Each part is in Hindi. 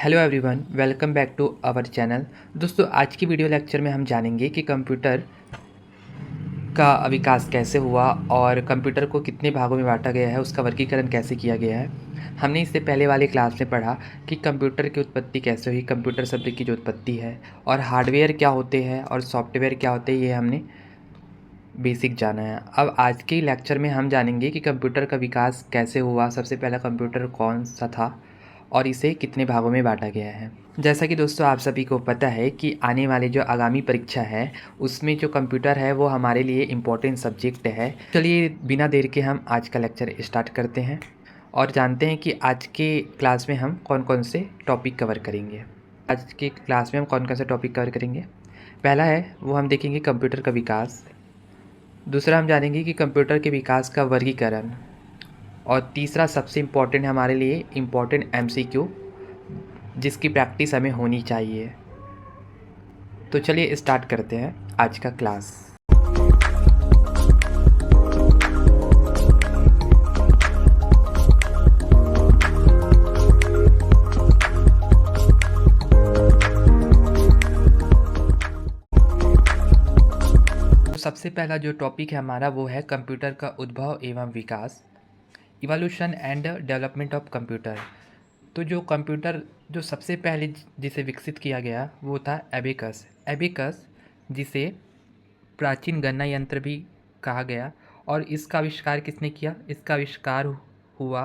Hello everyone, welcome back to our channel. दोस्तों, आज की वीडियो लेक्चर में हम जानेंगे कि कंप्यूटर का विकास कैसे हुआ और कंप्यूटर को कितने भागों में बांटा गया है, उसका वर्गीकरण कैसे किया गया है। हमने इससे पहले वाले क्लास में पढ़ा कि कंप्यूटर की उत्पत्ति कैसे हुई, कंप्यूटर शब्द की जो उत्पत्ति है और हार्डवेयर क्या होते हैं और सॉफ्टवेयर क्या होते हैं, ये हमने बेसिक जाना है। अब आज के लेक्चर में हम जानेंगे कि कंप्यूटर का विकास कैसे हुआ, सबसे पहला कंप्यूटर कौन सा था और इसे कितने भागों में बांटा गया है। जैसा कि दोस्तों आप सभी को पता है कि आने वाले जो आगामी परीक्षा है उसमें जो कंप्यूटर है वो हमारे लिए इम्पोर्टेंट सब्जेक्ट है। चलिए बिना देर के हम आज का लेक्चर स्टार्ट करते हैं और जानते हैं कि आज के क्लास में हम कौन कौन से टॉपिक कवर करेंगे। आज के क्लास में हम कौन कौन से टॉपिक कवर करेंगे। पहला है वो हम देखेंगे कंप्यूटर का विकास। दूसरा हम जानेंगे कि कंप्यूटर के विकास का वर्गीकरण। और तीसरा सबसे इम्पोर्टेंट है हमारे लिए इम्पोर्टेंट एमसीक्यू, जिसकी प्रैक्टिस हमें होनी चाहिए। तो चलिए स्टार्ट करते हैं आज का क्लास। तो सबसे पहला जो टॉपिक है हमारा वो है कंप्यूटर का उद्भव एवं विकास, evolution and development of computer. तो जो कंप्यूटर जो सबसे पहले जिसे विकसित किया गया वो था एबेकस। एबेकस जिसे प्राचीन गणना यंत्र भी कहा गया। और इसका आविष्कार किसने किया? इसका आविष्कार हुआ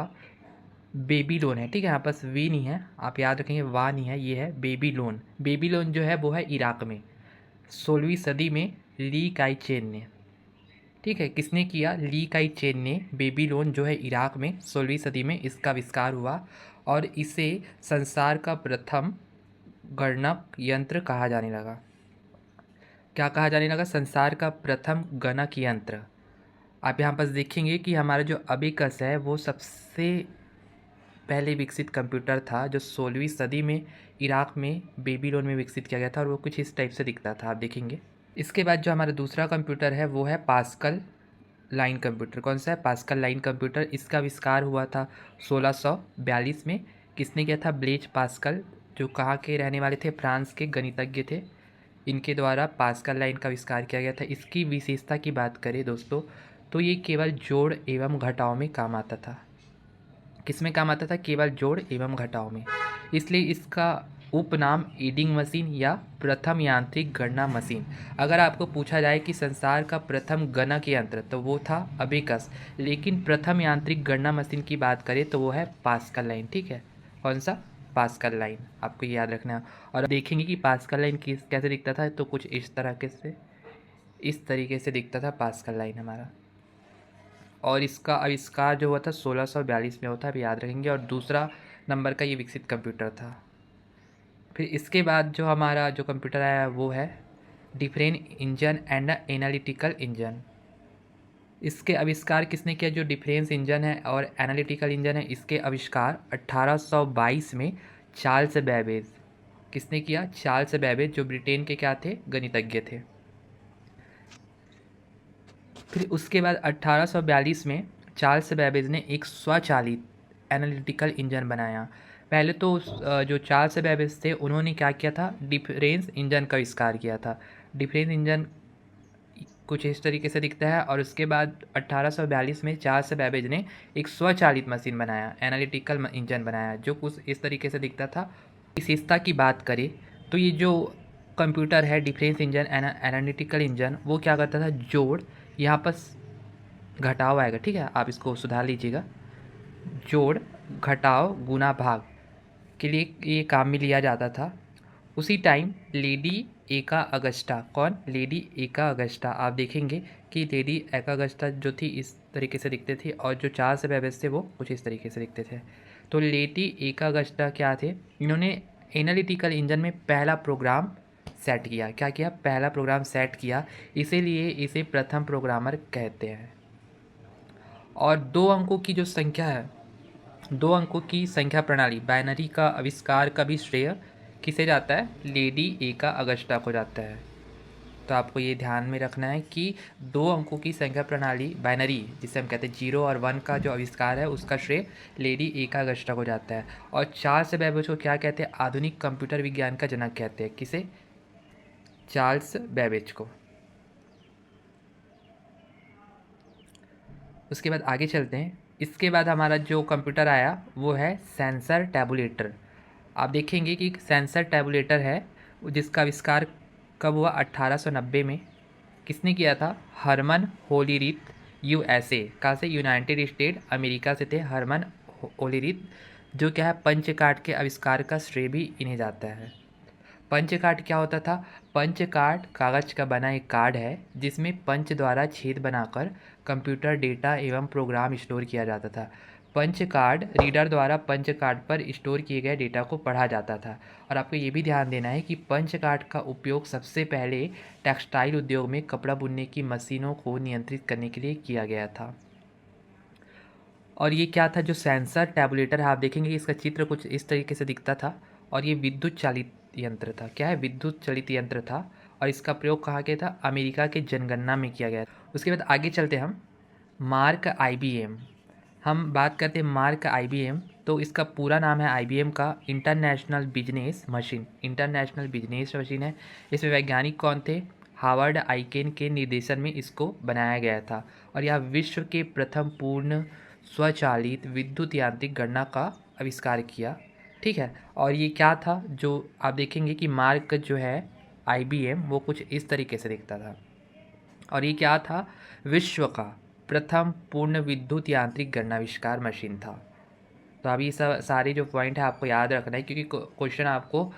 बेबीलोन है। ठीक है, यहाँ पास वी नहीं है, आप याद रखेंगे, वाह नहीं है, ये है बेबीलोन। बेबीलोन जो है वो है इराक में 16वीं सदी में ली काई चेन ने। ठीक है, किसने किया? ली काई चेन ने बेबीलोन जो है इराक में 16वीं सदी में इसका आविष्कार हुआ और इसे संसार का प्रथम गणक यंत्र कहा जाने लगा। क्या कहा जाने लगा? संसार का प्रथम गणक यंत्र। आप यहाँ पास देखेंगे कि हमारा जो अबेकस है वो सबसे पहले विकसित कंप्यूटर था जो 16वीं सदी में इराक में बेबीलोन में विकसित किया गया था और वो कुछ इस टाइप से दिखता था, आप देखेंगे। इसके बाद जो हमारा दूसरा कंप्यूटर है वो है पास्कल लाइन कंप्यूटर। कौन सा है? Pascal line computer. इसका आविष्कार हुआ था 1642 में। किसने किया था? ब्लेज पास्कल, जो कहाँ के रहने वाले थे? फ्रांस के गणितज्ञ थे। इनके द्वारा पास्कल लाइन का आविष्कार किया गया था। इसकी विशेषता की बात करें दोस्तों तो ये केवल जोड़ एवं घटाव में काम आता था। किस में काम आता था? केवल जोड़ एवं घटाव में। इसलिए इसका उपनाम एडिंग मशीन या प्रथम यांत्रिक गणना मशीन। अगर आपको पूछा जाए कि संसार का प्रथम गणक यंत्र तो वो था अबेकस, लेकिन प्रथम यांत्रिक गणना मशीन की बात करें तो वो है पास्कल लाइन। ठीक है, कौन सा? पास्कल लाइन, आपको याद रखना है। और देखेंगे कि पास्कल लाइन कैसे दिखता था, तो कुछ इस तरीके से दिखता था पास्कल लाइन हमारा। और इसका आविष्कार जो हुआ था 1642 में होता है, अब याद रखेंगे। और दूसरा नंबर का ये विकसित कंप्यूटर था। फिर इसके बाद जो हमारा जो कंप्यूटर आया वो है different engine and analytical engine. इसके आविष्कार किसने किया? जो डिफरेंस इंजन है और एनालिटिकल इंजन है, इसके आविष्कार 1822 में चार्ल्स बेबेज। किसने किया? चार्ल्स बेबेज, जो ब्रिटेन के क्या थे? गणितज्ञ थे। फिर उसके बाद 1842 में चार्ल्स बेबेज ने एक स्वचालित एनालिटिकल इंजन बनाया। पहले तो जो चार्ल्स बेबेज थे उन्होंने क्या किया था? डिफरेंस इंजन का आविष्कार किया था। डिफरेंस इंजन कुछ इस तरीके से दिखता है। और उसके बाद 1842 में चार्ल्स बेबेज ने एक स्वचालित मशीन बनाया, एनालिटिकल इंजन बनाया, जो कुछ इस तरीके से दिखता था। विशेषता की बात करें तो ये जो कंप्यूटर है डिफरेंस इंजन एनालिटिकल इंजन, वो क्या करता था? जोड़, यहाँ पर घटाव आएगा, ठीक है, आप इसको सुधार लीजिएगा। जोड़, घटाव, गुना, भाग के लिए ये काम में लिया जाता था। उसी टाइम लेडी एका अगस्टा, कौन? लेडी एका अगस्टा, आप देखेंगे कि लेडी एका अगस्टा जो थी इस तरीके से दिखते थे और जो चार्ल्स बेबेज थे वो कुछ इस तरीके से दिखते थे। तो लेडी एका अगस्टा क्या थे? इन्होंने एनालिटिकल इंजन में पहला प्रोग्राम सेट किया। क्या किया? पहला प्रोग्राम सेट किया, इसीलिए इसे प्रथम प्रोग्रामर कहते हैं। और 2 अंकों की जो संख्या है, 2 अंकों की संख्या प्रणाली बाइनरी का आविष्कार का भी श्रेय किसे जाता है? लेडी एका अगस्टा को जाता है। तो आपको ये ध्यान में रखना है कि 2 अंकों की संख्या प्रणाली बाइनरी, जिसे हम कहते हैं 0 और 1 का जो आविष्कार है उसका श्रेय लेडी एका अगस्टा को जाता है। और चार्ल्स बेबेज को क्या कहते हैं? आधुनिक कंप्यूटर विज्ञान का जनक कहते हैं। किसे? चार्ल्स बेबेज को। उसके बाद आगे चलते हैं। इसके बाद हमारा जो कंप्यूटर आया वो है सेंसर टैबुलेटर। आप देखेंगे कि सेंसर टैबुलेटर है जिसका आविष्कार कब हुआ? 1890 में। किसने किया था? हरमन होलीरीथ, यूएसए। कहाँ से? यूनाइटेड स्टेट अमेरिका से थे हरमन होलीरीथ, जो क्या है पंच कार्ड के आविष्कार का श्रेय भी इन्हें जाता है। पंच कार्ड क्या होता था? पंच कार्ड कागज का बना एक कार्ड है जिसमें पंच द्वारा छेद बनाकर कंप्यूटर डेटा एवं प्रोग्राम स्टोर किया जाता था। पंच कार्ड रीडर द्वारा पंच कार्ड पर स्टोर किए गए डेटा को पढ़ा जाता था। और आपको ये भी ध्यान देना है कि पंच कार्ड का उपयोग सबसे पहले टेक्सटाइल उद्योग में कपड़ा बुनने की मशीनों को नियंत्रित करने के लिए किया गया था। और ये क्या था? जो सेंसर टैबुलेटर है, आप देखेंगे कि इसका चित्र कुछ इस तरीके से दिखता था और ये विद्युत चालित यंत्र था। क्या है? विद्युत चालित यंत्र था। और इसका प्रयोग कहाँ किया था? अमेरिका के जनगणना में किया गया। उसके बाद आगे चलते हम मार्क IBM। हम बात करते हैं मार्क IBM, तो इसका पूरा नाम है IBM का international business machine. International business machine है। इसमें वैज्ञानिक कौन थे? हावर्ड आइकेन के निर्देशन में इसको बनाया गया था। और यह विश्व के प्रथम पूर्ण स्वचालित विद्युत यांत्रिक गणना का आविष्कार किया। ठीक है। और ये क्या था? जो आप देखेंगे कि मार्क जो है IBM वो कुछ इस तरीके से दिखता था। और ये क्या था? विश्व का प्रथम पूर्ण विद्युत यांत्रिक गणनाविष्कार मशीन था। तो अभी सब सारे जो पॉइंट है आपको याद रखना है, क्योंकि क्वेश्चन आपको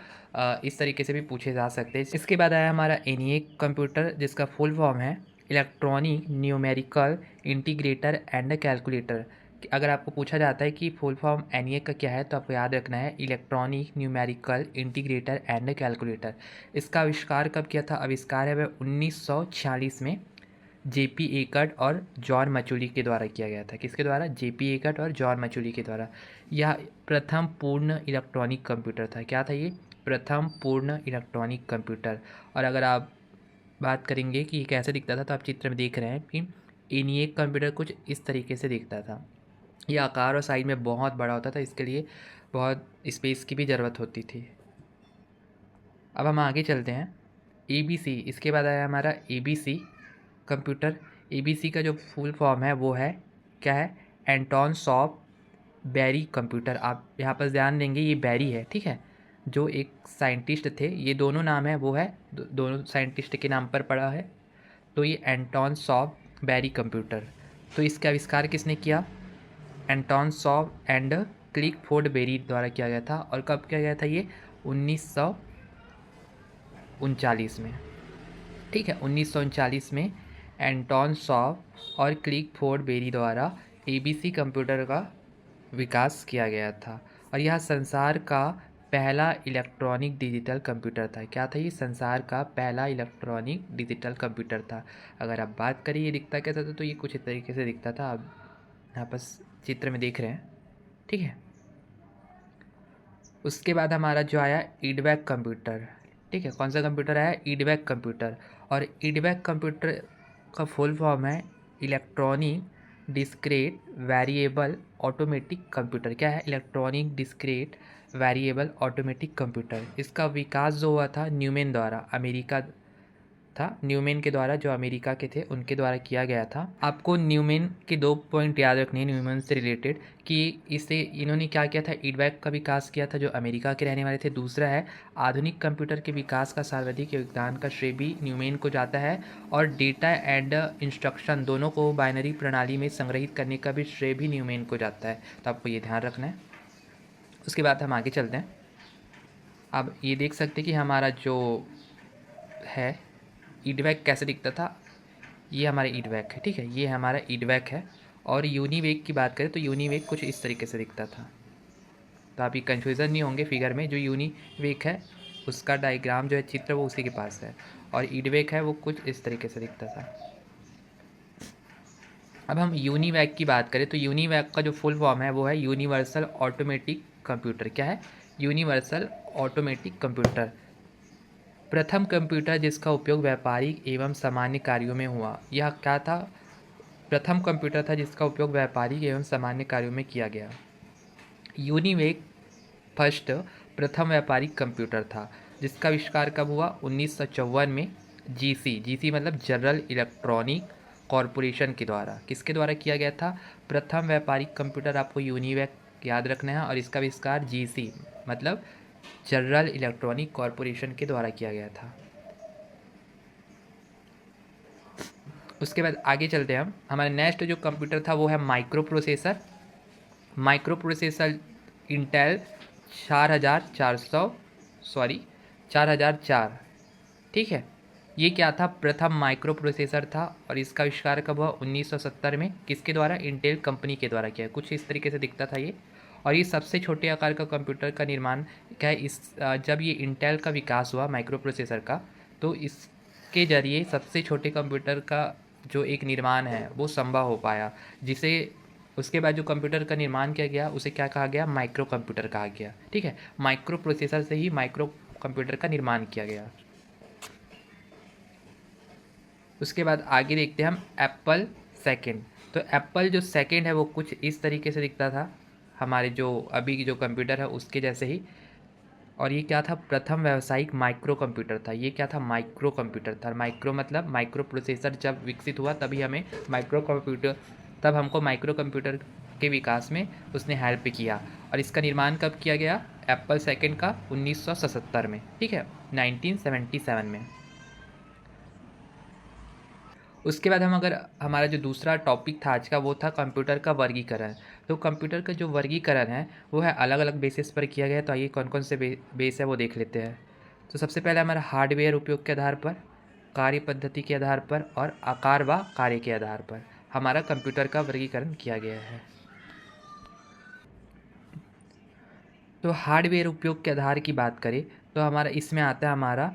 इस तरीके से भी पूछे जा सकते हैं। इसके बाद आया हमारा ENIAC कंप्यूटर, जिसका फुल फॉर्म है electronic numerical integrator and calculator. अगर आपको पूछा जाता है कि फुल फॉर्म ENIAC का क्या है, तो आपको याद रखना है electronic numerical integrator and calculator. इसका आविष्कार कब किया था? आविष्कार है वह 1946 में JP एकट और जॉन मचूली के द्वारा किया गया था। किसके द्वारा? JP एकट और जॉन मचूली के द्वारा। यह प्रथम पूर्ण इलेक्ट्रॉनिक कंप्यूटर था। क्या था ये? प्रथम पूर्ण इलेक्ट्रॉनिक कंप्यूटर। और अगर आप बात करेंगे कि ये कैसे दिखता था, तो आप चित्र में देख रहे हैं कि ENIAC कंप्यूटर कुछ इस तरीके से दिखता था। ये आकार और साइज में बहुत बड़ा होता था, इसके लिए बहुत स्पेस की भी ज़रूरत होती थी। अब हम आगे चलते हैं। ABC। इसके बाद आया हमारा ABC कंप्यूटर। ABC का जो फुल फॉर्म है वो है क्या है? एंटोन सॉफ बैरी कंप्यूटर। आप यहाँ पर ध्यान देंगे ये बैरी है, ठीक है, जो एक साइंटिस्ट थे। ये दोनों नाम है वो है दोनों साइंटिस्ट के नाम पर पड़ा है। तो ये एंटोन सॉफ बैरी कंप्यूटर। तो इसका आविष्कार किसने किया? एंटोन सॉफ एंड क्लिकफोर्ड बेरी द्वारा किया गया था। और कब किया गया था? ये 1939 में। ठीक है, 1939 में एंटोन सॉफ और क्लिकफोर्ड बेरी द्वारा ABC कंप्यूटर का विकास किया गया था। और यह संसार का पहला इलेक्ट्रॉनिक डिजिटल कंप्यूटर था। क्या था ये? संसार का पहला इलेक्ट्रॉनिक डिजिटल कंप्यूटर था। अगर आप बात करें ये दिखता कैसा था, तो ये कुछ इस तरीके से दिखता था। आप यहाँ पर चित्र में देख रहे हैं, ठीक है। उसके बाद हमारा जो आया EDVAC कंप्यूटर। ठीक है, कौन सा कंप्यूटर आया? EDVAC computer. और EDVAC कंप्यूटर का फुल फॉर्म है electronic discrete variable automatic computer. क्या है? Electronic discrete variable automatic computer. इसका विकास जो हुआ था न्यूमैन द्वारा, अमेरिका था, न्यूमैन के द्वारा, जो अमेरिका के थे उनके द्वारा किया गया था। आपको न्यूमैन के 2 पॉइंट याद रखने हैं न्यूमैन से रिलेटेड, कि इसे इन्होंने क्या किया था? EDVAC का विकास किया था, जो अमेरिका के रहने वाले थे। दूसरा है आधुनिक कंप्यूटर के विकास का सर्वाधिक योगदान का श्रेय भी न्यूमैन को जाता है। और डेटा एंड इंस्ट्रक्शन दोनों को बाइनरी प्रणाली में संग्रहित करने का भी श्रेय भी न्यूमैन को जाता है। तो आपको ये ध्यान रखना है। उसके बाद हम आगे चलते हैं। अब ये देख सकते हैं कि हमारा जो है EDVAC कैसे दिखता था। ये हमारा EDVAC है, ठीक है, ये हमारा EDVAC है। और यूनिवेक की बात करें तो यूनिवेक कुछ इस तरीके से दिखता था। तो आप ये कन्फ्यूज़न नहीं होंगे फिगर में। जो यूनिवेक है उसका डायग्राम जो है, चित्र, वो उसी के पास है। और EDVAC है वो कुछ इस तरीके से दिखता था। अब हम यूनिवेक की बात करें तो यूनिवेक का जो फुल फॉर्म है वो है यूनिवर्सल ऑटोमेटिक कंप्यूटर। क्या है? Universal automatic computer. प्रथम कंप्यूटर जिसका उपयोग व्यापारिक एवं सामान्य कार्यों में हुआ, यह क्या था? प्रथम कंप्यूटर था जिसका उपयोग व्यापारिक एवं सामान्य कार्यों में किया गया। यूनिवेक फर्स्ट प्रथम व्यापारिक कंप्यूटर था जिसका आविष्कार कब हुआ? 1954 में जीसी मतलब जनरल इलेक्ट्रॉनिक कॉरपोरेशन के द्वारा। किसके द्वारा किया गया था? प्रथम व्यापारिक कंप्यूटर आपको यूनिवेक याद रखना है, और इसका आविष्कार जीसी मतलब जनरल इलेक्ट्रॉनिक कॉरपोरेशन के द्वारा किया गया था। उसके बाद आगे चलते हैं हम। हमारा नेक्स्ट जो कंप्यूटर था वो है micro processor. Micro processor Intel 4004, ठीक है। ये क्या था? प्रथम माइक्रो प्रोसेसर था, और इसका आविष्कार कब हुआ? 1970 में। किसके द्वारा? इंटेल कंपनी के द्वारा किया। कुछ इस तरीके से दिखता था ये। और ये सबसे छोटे आकार का कंप्यूटर का निर्माण क्या है? जब ये इंटेल का विकास हुआ माइक्रो प्रोसेसर का, तो इसके जरिए सबसे छोटे कंप्यूटर का जो एक निर्माण है वो संभव हो पाया, जिसे उसके बाद जो कंप्यूटर का निर्माण किया गया उसे क्या कहा गया? माइक्रो कंप्यूटर कहा गया, ठीक है। माइक्रो प्रोसेसर से ही माइक्रो कंप्यूटर का निर्माण किया गया। उसके बाद आगे देखते हैं हम एप्पल सेकेंड। तो एप्पल जो सेकेंड है वो कुछ इस तरीके से दिखता था, हमारे जो अभी की जो कंप्यूटर है उसके जैसे ही। और ये क्या था? प्रथम व्यावसायिक माइक्रो कंप्यूटर था। ये क्या था? माइक्रो कंप्यूटर था। माइक्रो मतलब माइक्रो प्रोसेसर जब विकसित हुआ तभी हमें माइक्रो कंप्यूटर, तब हमको माइक्रो कंप्यूटर के विकास में उसने हेल्प किया। और इसका निर्माण कब किया गया? एप्पल सेकेंड का 1977 में, ठीक है, 1977 में। उसके बाद हम अगर हमारा जो दूसरा टॉपिक था आज का वो था कंप्यूटर का वर्गीकरण। तो कंप्यूटर का जो वर्गीकरण है वो है अलग अलग बेसिस पर किया गया है। तो आइए कौन कौन से बेस है वो देख लेते हैं। तो सबसे पहले हमारा हार्डवेयर उपयोग के आधार पर, कार्य पद्धति के आधार पर और आकार व कार्य के आधार पर हमारा कंप्यूटर का वर्गीकरण किया गया है। तो हार्डवेयर उपयोग के आधार की बात करें तो हमारा इसमें आता है हमारा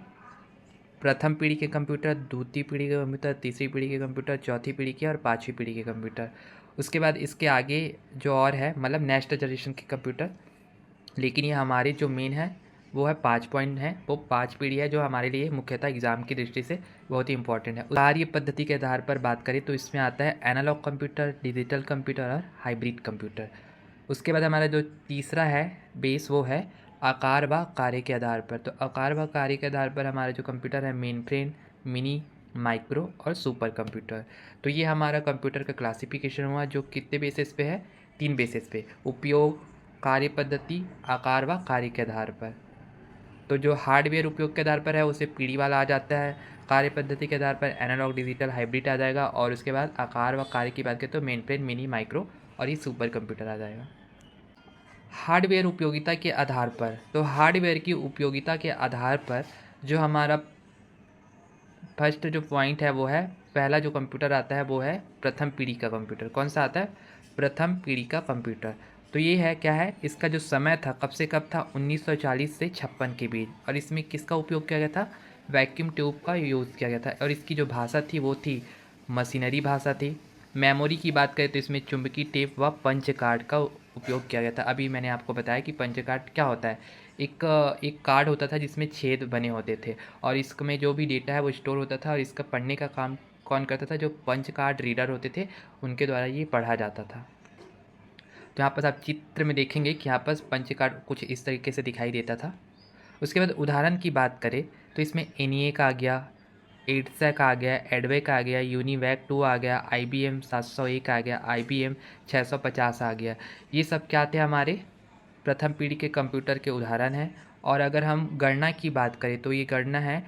प्रथम पीढ़ी के कंप्यूटर, द्वितीय पीढ़ी के कंप्यूटर, तीसरी पीढ़ी के कंप्यूटर, चौथी पीढ़ी के और पाँचवीं पीढ़ी के कंप्यूटर। उसके बाद इसके आगे जो और है मतलब नेक्स्ट जनरेशन के कंप्यूटर, लेकिन ये हमारे जो मेन है वो है 5 पॉइंट है, वो 5 पीढ़ी है जो हमारे लिए मुख्यतः एग्जाम की दृष्टि से बहुत ही इंपॉर्टेंट है। कार्य पद्धति के आधार पर बात करें तो इसमें आता है एनालॉग कंप्यूटर, डिजिटल कंप्यूटर और हाइब्रिड कंप्यूटर। उसके बाद हमारा जो तीसरा है बेस वो है आकार व कार्य के आधार पर। तो आकार व कार्य के आधार पर हमारा जो कंप्यूटर है मेन फ्रेम, मिनी, माइक्रो और सुपर कंप्यूटर। तो ये हमारा कंप्यूटर का क्लासिफिकेशन हुआ जो कितने बेसिस पे है? 3 बेसिस पे, उपयोग, कार्य पद्धति, आकार व कार्य के आधार पर। तो जो हार्डवेयर उपयोग के आधार पर है उसे पीढ़ी वाला आ जाता है, कार्य पद्धति के आधार पर एनालॉग, डिजिटल, हाइब्रिड आ जाएगा, और उसके बाद आकार व कार्य की बात करें तो मेन फ्रेम, मिनी, माइक्रो और ये सुपर कंप्यूटर आ जाएगा। हार्डवेयर उपयोगिता के आधार पर, तो हार्डवेयर की उपयोगिता के आधार पर जो हमारा फर्स्ट जो पॉइंट है वो है, पहला जो कंप्यूटर आता है वो है प्रथम पीढ़ी का कंप्यूटर। कौन सा आता है? प्रथम पीढ़ी का कंप्यूटर। तो ये है क्या है? इसका जो समय था कब से कब था? 1940 से 56 के बीच। और इसमें किसका उपयोग किया गया था? वैक्यूम ट्यूब का यूज़ किया गया था। और इसकी जो भाषा थी वो थी मशीनरी भाषा थी। मेमोरी की बात करें तो इसमें चुंबकीय टेप व पंच कार्ड का उपयोग किया गया था। अभी मैंने आपको बताया कि पंच कार्ड क्या होता है। एक कार्ड होता था जिसमें छेद बने होते थे, और इसमें जो भी डेटा है वो स्टोर होता था, और इसका पढ़ने का काम कौन करता था? जो पंच कार्ड रीडर होते थे उनके द्वारा ये पढ़ा जाता था। तो यहाँ पर आप चित्र में देखेंगे कि यहाँ पर पंच कार्ड कुछ इस तरीके से दिखाई देता था। उसके बाद उदाहरण की बात करें तो इसमें ENIAC आ गया, एडसेक आ गया, एडवेक आ गया, यूनिवैक 2 आ गया, IBM 701 आ गया, IBM 650 आ गया। ये सब क्या थे? हमारे प्रथम पीढ़ी के कंप्यूटर के उदाहरण हैं। और अगर हम गणना की बात करें तो ये गणना है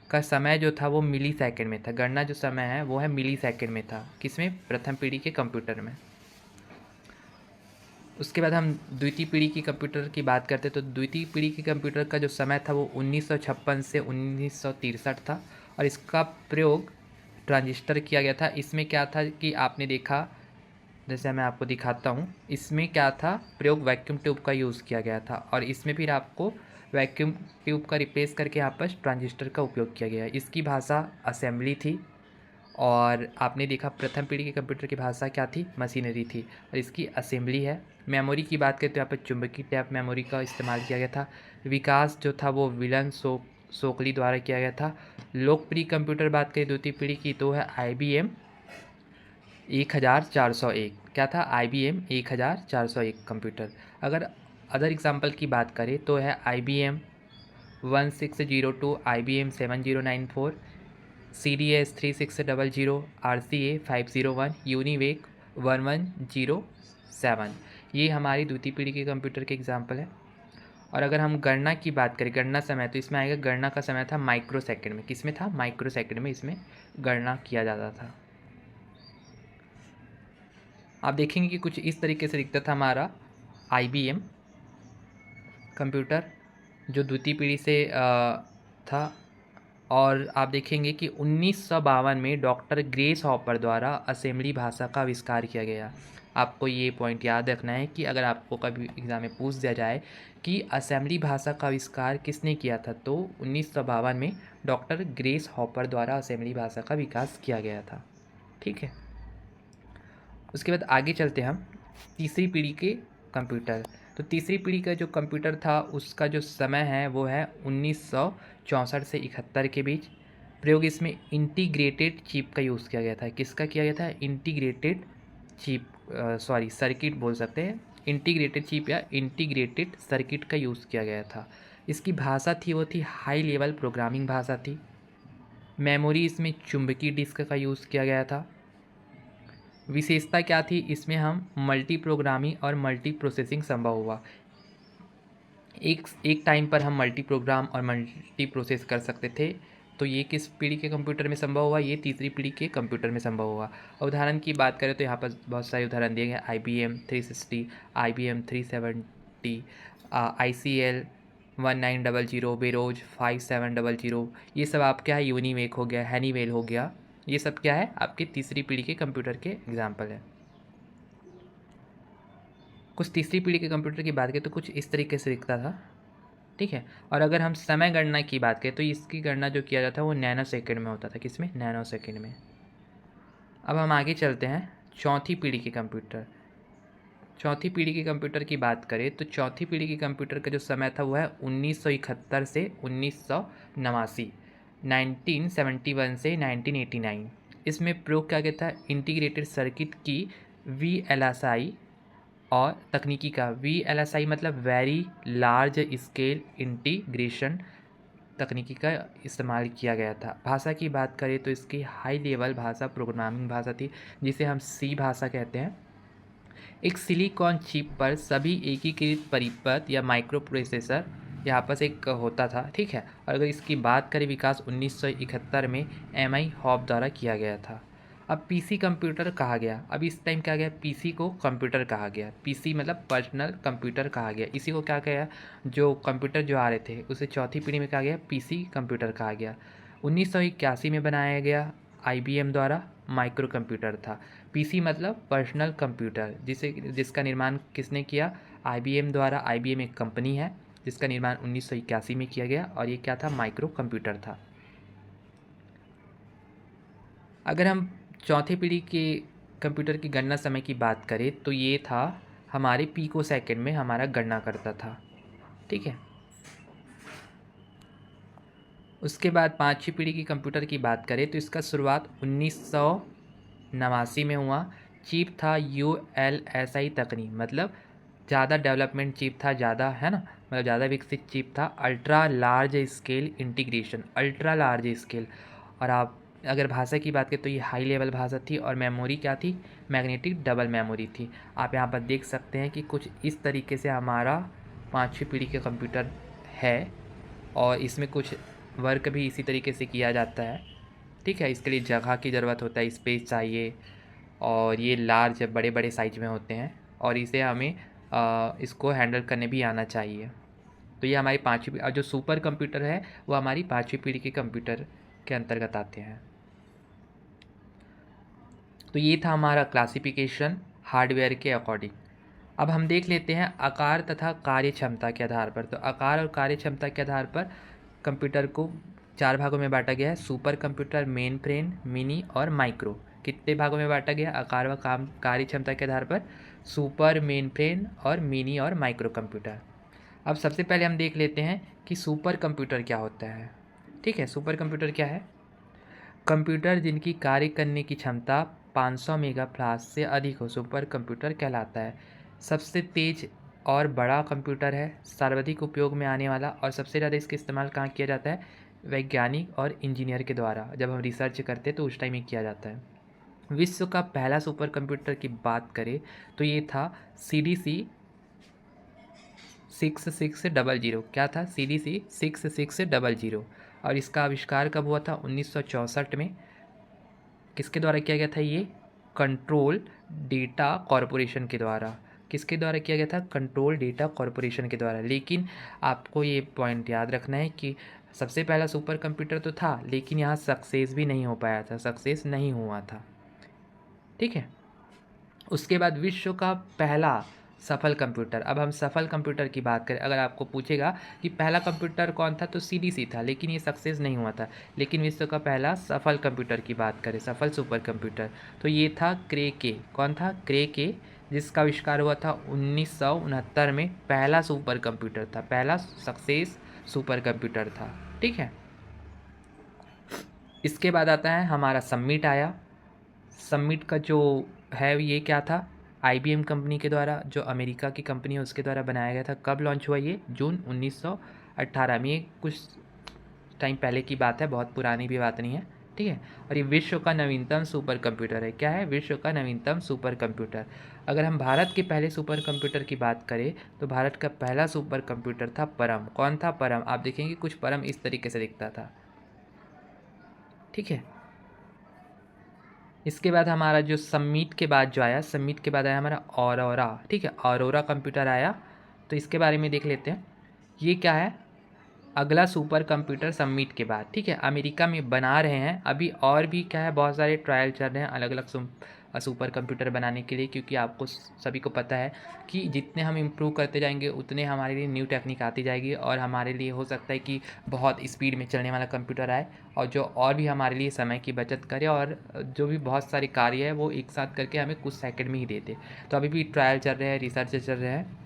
का समय जो था वो मिली सेकेंड में था। गणना जो समय है वो है मिली सेकेंड में था। किसमें? प्रथम पीढ़ी के कंप्यूटर में। उसके बाद हम द्वितीय पीढ़ी की कंप्यूटर की बात करते तो द्वितीय पीढ़ी के कंप्यूटर का जो समय था वो 1956 से 1963 था, और इसका प्रयोग ट्रांजिस्टर किया गया था। इसमें क्या था कि आपने देखा, जैसे मैं आपको दिखाता हूँ, इसमें क्या था? प्रयोग वैक्यूम ट्यूब का यूज़ किया गया था, और इसमें फिर आपको वैक्यूम ट्यूब का रिप्लेस करके यहाँ पर ट्रांजिस्टर का उपयोग किया गया है। इसकी भाषा असेंबली थी, और आपने देखा प्रथम पीढ़ी के कंप्यूटर की भाषा क्या थी? मशीनरी थी, और इसकी असेंबली है। मेमोरी की बात करें तो यहाँ पर चुंबकीय टैप मेमोरी का इस्तेमाल किया गया था। विकास जो था वो विलन शोकली द्वारा किया गया था। लोकप्रिय कंप्यूटर बात करें द्वितीय पीढ़ी की तो है IBM 1401। क्या था? IBM 1401 computer. अगर अदर एग्जांपल की बात करें तो है IBM 1602, IBM 7094, CDS 3600, RCA 501, UNIVAC 1107। ये हमारी द्वितीय पीढ़ी के कंप्यूटर के एग्जाम्पल है। और अगर हम गणना की बात करें, गणना समय, तो इसमें आएगा गणना का समय था माइक्रो सेकंड में। किस में था? माइक्रो सेकंड में इसमें गणना किया जाता था। आप देखेंगे कि कुछ इस तरीके से दिखता था हमारा IBM कंप्यूटर जो द्वितीय पीढ़ी से था। और आप देखेंगे कि 1952 में डॉक्टर ग्रेस हॉपर द्वारा असेंबली भाषा का आविष्कार किया गया। आपको ये पॉइंट याद रखना है कि अगर आपको कभी एग्ज़ाम में पूछ दिया जाए कि असेंबली भाषा का आविष्कार किसने किया था, तो 1952 में डॉक्टर ग्रेस हॉपर द्वारा असेंबली भाषा का विकास किया गया था। ठीक है, उसके बाद आगे चलते हैं हम तीसरी पीढ़ी के कंप्यूटर। तो तीसरी पीढ़ी का जो कंप्यूटर था उसका जो समय है वो है 1964 से 71 के बीच। प्रयोग इसमें इंटीग्रेटेड चिप का यूज़ किया गया था। किसका किया गया था? इंटीग्रेटेड चिप, सर्किट बोल सकते हैं। इंटीग्रेटेड चिप या इंटीग्रेटेड सर्किट का यूज़ किया गया था। इसकी भाषा थी वो थी हाई लेवल प्रोग्रामिंग भाषा थी। मेमोरी इसमें चुंबकीय डिस्क का यूज़ किया गया था। विशेषता क्या थी? इसमें हम मल्टी प्रोग्रामिंग और मल्टी प्रोसेसिंग संभव हुआ। एक टाइम पर हम मल्टी प्रोग्राम और मल्टी प्रोसेस कर सकते थे। तो ये किस पीढ़ी के कंप्यूटर में संभव हुआ? ये तीसरी पीढ़ी के कंप्यूटर में संभव हुआ। उदाहरण की बात करें तो यहाँ पर बहुत सारे उदाहरण दिए गए। IBM 360, IBM 370, ICL 1900, bureaus 5700। ये सब आप क्या है? यूनिवेक हो गया, हैनीवेल हो गया। ये सब क्या है? आपके तीसरी पीढ़ी के कंप्यूटर के एग्जाम्पल है। कुछ तीसरी पीढ़ी के कंप्यूटर की बात करें तो कुछ इस तरीके से दिखता था। ठीक है, और अगर हम समय गणना की बात करें तो इसकी गणना जो किया जाता है वो नैनो सेकंड में होता था। किसमें? नैनो सेकंड में। अब हम आगे चलते हैं चौथी पीढ़ी के कंप्यूटर। चौथी पीढ़ी के कंप्यूटर की बात करें तो चौथी पीढ़ी के कंप्यूटर का जो समय था वो है 1971 से 1989, 1971 से 1989। इसमें प्रयोग किया गया था इंटीग्रेटेड सर्किट की VLSI और तकनीकी का VLSI मतलब वेरी लार्ज स्केल इंटीग्रेशन तकनीकी का इस्तेमाल किया गया था। भाषा की बात करें तो इसकी हाई लेवल भाषा प्रोग्रामिंग भाषा थी जिसे हम C भाषा कहते हैं। एक सिलिकॉन चिप पर सभी एकीकृत परिपथ या माइक्रो प्रोसेसर यहाँ पर एक होता था। ठीक है, और अगर इसकी बात करें विकास 1971 में MI हॉप द्वारा किया गया था। अब PC कंप्यूटर कहा गया। अब इस टाइम क्या गया? PC को कंप्यूटर कहा गया। PC मतलब पर्सनल कंप्यूटर कहा गया। इसी को क्या गया? जो कंप्यूटर जो आ रहे थे उसे चौथी पीढ़ी में कहा गया PC कंप्यूटर कहा गया। 1981 में बनाया गया IBM द्वारा माइक्रो कंप्यूटर था। PC मतलब पर्सनल कंप्यूटर, जिसका निर्माण किसने किया? IBM द्वारा। IBM एक कंपनी है जिसका निर्माण 1981 में किया गया और ये क्या था? माइक्रो कंप्यूटर था। अगर हम चौथी पीढ़ी के कंप्यूटर की गणना समय की बात करें तो ये था हमारे पिको सेकंड में हमारा गणना करता था। ठीक है, उसके बाद पाँचवीं पीढ़ी की कंप्यूटर की बात करें तो इसका शुरुआत 1989 में हुआ। चिप था ULSI तकनीक, मतलब ज़्यादा डेवलपमेंट चिप था, ज़्यादा है ना, मतलब ज़्यादा विकसित चिप था। Ultra large scale integration, ultra large scale. और आप अगर भाषा की बात करें तो ये हाई लेवल भाषा थी। और मेमोरी क्या थी? मैग्नेटिक डबल मेमोरी थी। आप यहाँ पर देख सकते हैं कि कुछ इस तरीके से हमारा पाँचवीं पीढ़ी का कंप्यूटर है और इसमें कुछ वर्क भी इसी तरीके से किया जाता है। ठीक है, इसके लिए जगह की ज़रूरत होता है, स्पेस चाहिए, और ये लार्ज बड़े बड़े साइज में होते हैं और इसे हमें इसको हैंडल करने भी आना चाहिए। तो ये हमारी पाँचवीं, और जो सुपर कंप्यूटर है वो हमारी पाँचवीं पीढ़ी के कंप्यूटर के अंतर्गत आते हैं। तो ये था हमारा क्लासिफिकेशन हार्डवेयर के अकॉर्डिंग। अब हम देख लेते हैं आकार तथा कार्य क्षमता के आधार पर। तो आकार और कार्य क्षमता के आधार पर कंप्यूटर को 4 भागों में बांटा गया है। Super computer, main frame, mini और माइक्रो। कितने भागों में बांटा गया? आकार व कार्य क्षमता के आधार पर सुपर, मेन फ्रेम और मिनी और माइक्रो कंप्यूटर। अब सबसे पहले हम देख लेते हैं कि सुपर कंप्यूटर क्या होता है। ठीक है, सुपर कंप्यूटर क्या है? कंप्यूटर जिनकी कार्य करने की क्षमता 500 मेगाफ्लास से अधिक हो सुपर कंप्यूटर कहलाता है। सबसे तेज और बड़ा कंप्यूटर है, सर्वाधिक उपयोग में आने वाला, और सबसे ज़्यादा इसका इस्तेमाल कहाँ किया जाता है? वैज्ञानिक और इंजीनियर के द्वारा। जब हम रिसर्च करते हैं तो उस टाइम ये किया जाता है। विश्व का पहला सुपर कंप्यूटर की बात करें तो ये था CDC 6600। क्या था? CDC 6600। और इसका आविष्कार कब हुआ था? 1964 में। किसके द्वारा किया गया था ये? कंट्रोल डेटा कॉरपोरेशन के द्वारा। किसके द्वारा किया गया था? कंट्रोल डेटा कॉरपोरेशन के द्वारा। लेकिन आपको ये पॉइंट याद रखना है कि सबसे पहला सुपर कंप्यूटर तो था, लेकिन यहाँ सक्सेस भी नहीं हो पाया था, सक्सेस नहीं हुआ था। ठीक है, उसके बाद विश्व का पहला सफल कंप्यूटर। अब हम सफल कंप्यूटर की बात करें, अगर आपको पूछेगा कि पहला कंप्यूटर कौन था तो CDC था, लेकिन ये सक्सेस नहीं हुआ था। लेकिन विश्व का पहला सफल कंप्यूटर की बात करें, सफल सुपर कंप्यूटर, तो ये था क्रे के। कौन था? क्रे के, जिसका आविष्कार हुआ था 1969 में। पहला सुपर कंप्यूटर था, पहला सक्सेस सुपर कंप्यूटर था। ठीक है, इसके बाद आता है हमारा सबमिट आया। सबमिट का जो है ये क्या था? IBM कंपनी के द्वारा, जो अमेरिका की कंपनी है उसके द्वारा बनाया गया था। कब लॉन्च हुआ ये? जून 1918 में। ये कुछ टाइम पहले की बात है, बहुत पुरानी भी बात नहीं है। ठीक है, और ये विश्व का नवीनतम सुपर कंप्यूटर है। क्या है? विश्व का नवीनतम सुपर कंप्यूटर। अगर हम भारत के पहले सुपर कंप्यूटर की बात करें तो भारत का पहला सुपर कंप्यूटर था परम। कौन था? परम। आप देखेंगे कुछ परम इस तरीके से दिखता था। ठीक है, इसके बाद हमारा जो सबमिट के बाद जो आया, सबमिट के बाद आया हमारा ऑरोरा। ठीक है, ऑरोरा कंप्यूटर आया, तो इसके बारे में देख लेते हैं। ये क्या है? अगला सुपर कंप्यूटर सबमिट के बाद। ठीक है, अमेरिका में बना रहे हैं अभी, और भी क्या है, बहुत सारे ट्रायल चल रहे हैं अलग अलग सुपर कंप्यूटर बनाने के लिए, क्योंकि आपको सभी को पता है कि जितने हम इम्प्रूव करते जाएंगे उतने हमारे लिए न्यू टेक्निक आती जाएगी, और हमारे लिए हो सकता है कि बहुत स्पीड में चलने वाला कंप्यूटर आए, और जो और भी हमारे लिए समय की बचत करे, और जो भी बहुत सारे कार्य है वो एक साथ करके हमें कुछ सेकंड में ही देते। तो अभी भी ट्रायल चल रहे हैं, रिसर्च चल रहे हैं।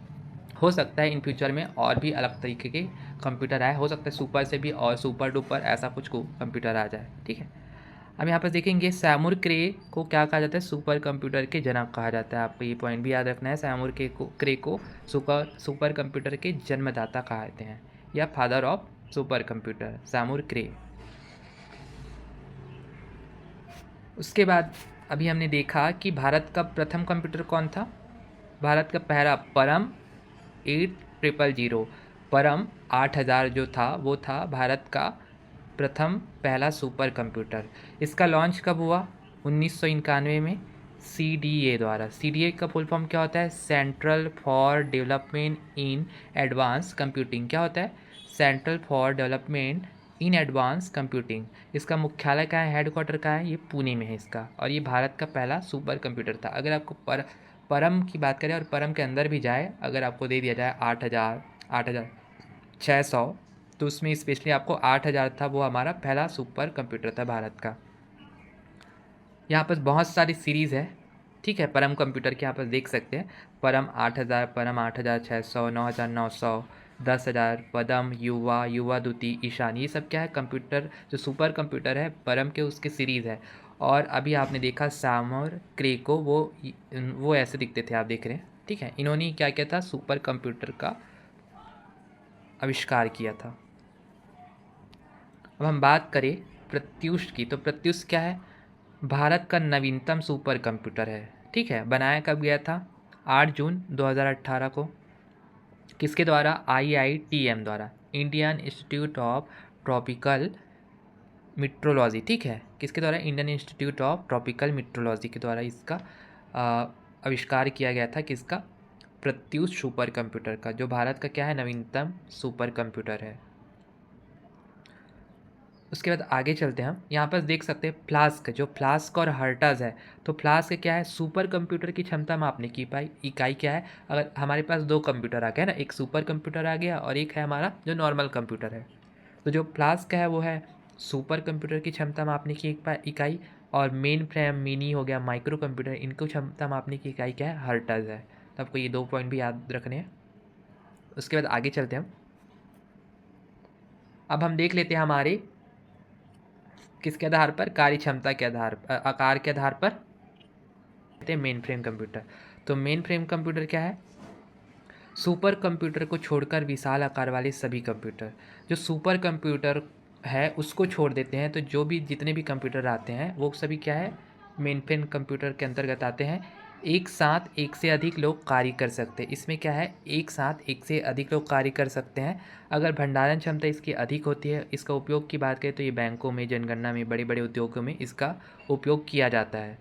हो सकता है इन फ्यूचर में और भी अलग तरीके के कंप्यूटर आए, हो सकता है सुपर से भी और सुपर डुपर ऐसा कुछ को कंप्यूटर आ जाए। ठीक है, अब यहाँ पर देखेंगे सैमुर क्रे को क्या कहा जाता है? सुपर कंप्यूटर के जनक कहा जाता है। आपको ये पॉइंट भी याद रखना है, सैमुर क्रे को सुपर कंप्यूटर के जन्मदाता कहते हैं, या फादर ऑफ सुपर कंप्यूटर, सैमुर क्रे। उसके बाद अभी हमने देखा कि भारत का प्रथम कंप्यूटर कौन था? भारत का पहला परम 8000। परम 8000 जो था वो था भारत का प्रथम पहला सुपर कंप्यूटर। इसका लॉन्च कब हुआ? 1991 में CDA द्वारा। CDA का फुल फॉर्म क्या होता है? Central for development in advance computing. क्या होता है? Central for development in advance computing. इसका मुख्यालय क्या है? हेडक्वार्टर का है? ये पुणे में है इसका, और ये भारत का पहला सुपर कंप्यूटर था। अगर आपको परम की बात करें और परम के अंदर भी जाए, अगर आपको दे दिया जाए 8000, 8600, तो उसमें स्पेशली आपको 8000 था, वो हमारा पहला सुपर कंप्यूटर था भारत का। यहाँ पर बहुत सारी सीरीज़ है। ठीक है, परम कंप्यूटर के यहाँ पर देख सकते हैं, परम 8000, परम 8600, 9900, 10000, पदम, युवा, युवा द्वितीय, ईशान, ये सब क्या है? कंप्यूटर जो सुपर कंप्यूटर है परम के, उसके सीरीज़ है। और अभी आपने देखा सैमुर क्रे को, वो ऐसे दिखते थे, आप देख रहे हैं। ठीक है, इन्होंने क्या किया था? सुपर कंप्यूटर का आविष्कार किया था। अब हम बात करें प्रत्यूष की, तो प्रत्यूष क्या है? भारत का नवीनतम सुपर कंप्यूटर है। ठीक है, बनाया कब गया था? 8 जून 2018 को। किसके द्वारा? IITM द्वारा, Indian institute of tropical metrology. ठीक है, किसके द्वारा? Indian institute of tropical metrology के द्वारा इसका आविष्कार किया गया था। किसका? प्रत्यूष सुपर कंप्यूटर का, जो भारत का क्या है? नवीनतम सुपर कंप्यूटर है। उसके बाद आगे चलते हैं हम, यहाँ पर देख सकते हैं फ्लास्क, जो फ्लास्क और हर्टाज है। तो फ्लास्क क्या है? सुपर कंप्यूटर की क्षमता मापने की इकाई क्या है? अगर हमारे पास दो कंप्यूटर आ गया ना, एक सुपर कंप्यूटर आ गया और एक है हमारा जो नॉर्मल कंप्यूटर है, तो जो फ्लास्क है वो है सुपर कंप्यूटर की क्षमता मापने की इकाई, और मेन फ्रेम, मिनी हो गया, माइक्रो कंप्यूटर, इनको क्षमता मापने की इकाई क्या है? हर्टाज है। तो आपको ये 2 पॉइंट भी याद रखने हैं। उसके बाद आगे चलते हैं हम, अब हम देख लेते हैं हमारे किसके आधार पर? कार्य क्षमता के आधार आकार के आधार पर कहते हैं मेन फ्रेम कंप्यूटर। तो मेन फ्रेम कंप्यूटर क्या है? सुपर कंप्यूटर को छोड़कर विशाल आकार वाले सभी कंप्यूटर। जो सुपर कंप्यूटर है उसको छोड़ देते हैं तो जो भी जितने भी कंप्यूटर आते हैं वो सभी क्या है? मेन फ्रेम कंप्यूटर के अंतर्गत आते हैं। एक साथ एक से अधिक लोग कार्य कर सकते हैं। इसमें क्या है? एक साथ एक से अधिक लोग कार्य कर सकते हैं। अगर भंडारण क्षमता इसकी अधिक होती है, इसका उपयोग की बात करें तो ये बैंकों में, जनगणना में, बड़े बड़े उद्योगों में इसका उपयोग किया जाता है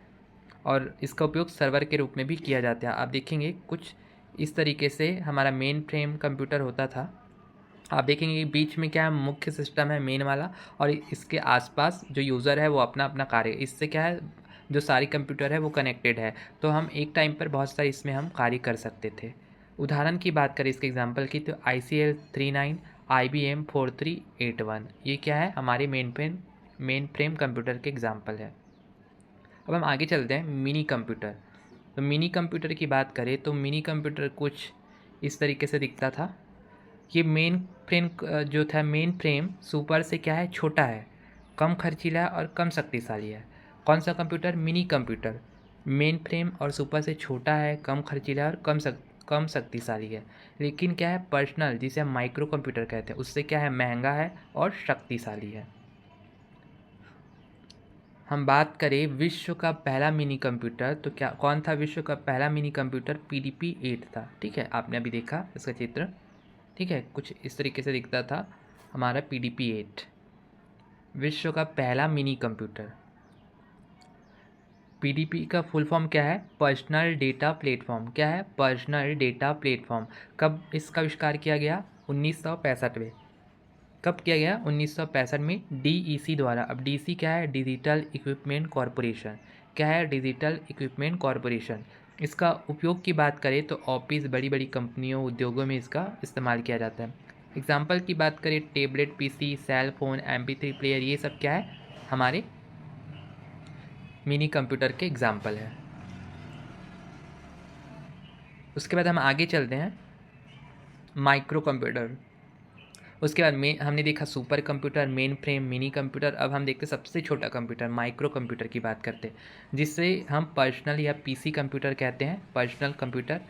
और इसका उपयोग सर्वर के रूप में भी किया जाता है। आप देखेंगे कुछ इस तरीके से हमारा मेन फ्रेम कंप्यूटर होता था। आप देखेंगे कि बीच में क्या है? मुख्य सिस्टम है मेन वाला और इसके आसपास जो यूज़र है वो अपना अपना कार्य, इससे क्या है? जो सारी कंप्यूटर है वो कनेक्टेड है, तो हम एक टाइम पर बहुत सारे इसमें हम कार्य कर सकते थे। उदाहरण की बात करें इसके एग्जांपल की तो ICL39, IBM 4381, ये क्या है? हमारे मेन फ्रेम कंप्यूटर के एग्जाम्पल है। अब हम आगे चलते हैं मिनी कंप्यूटर। तो मिनी कंप्यूटर की बात करें तो मिनी कंप्यूटर कुछ इस तरीके से दिखता था। ये मेन फ्रेम जो था, मेन फ्रेम सुपर से क्या है? छोटा है, कम खर्चीला है और कम शक्तिशाली है। कौन सा computer? Mini computer. Main frame और सुपर से छोटा है, कम खर्चीला है और कम शक्तिशाली है। लेकिन क्या है? पर्सनल, जिसे हम माइक्रो कंप्यूटर कहते हैं, उससे क्या है? महंगा है और शक्तिशाली है। हम बात करें विश्व का पहला मिनी कंप्यूटर, तो क्या कौन था विश्व का पहला मिनी कंप्यूटर? PDP-8 था। ठीक है, आपने अभी देखा इसका चित्र। ठीक है, कुछ इस तरीके से दिखता था हमारा PDP-8, विश्व का पहला मिनी कंप्यूटर। PDP का फुल फॉर्म क्या है? Personal data platform. क्या है? Personal data platform. कब इसका आविष्कार किया गया? 1965 में। कब किया गया? 1965 में DEC द्वारा। अब DC क्या है? Digital equipment corporation. क्या है? Digital equipment corporation. इसका उपयोग की बात करें तो ऑफिस, बड़ी बड़ी कंपनियों, उद्योगों में इसका इस्तेमाल किया जाता है। एग्जाम्पल की बात करें tablet, PC, cell phone, MP3 player, ये सब क्या है? हमारे मिनी कंप्यूटर के एग्जाम्पल है। उसके बाद हम आगे चलते हैं माइक्रो कंप्यूटर। उसके बाद हमने देखा super computer, main frame, mini computer. अब हम देखते हैं सबसे छोटा कंप्यूटर, माइक्रो कंप्यूटर की बात करते हैं, जिससे हम पर्सनल या PC कंप्यूटर कहते हैं, पर्सनल कंप्यूटर।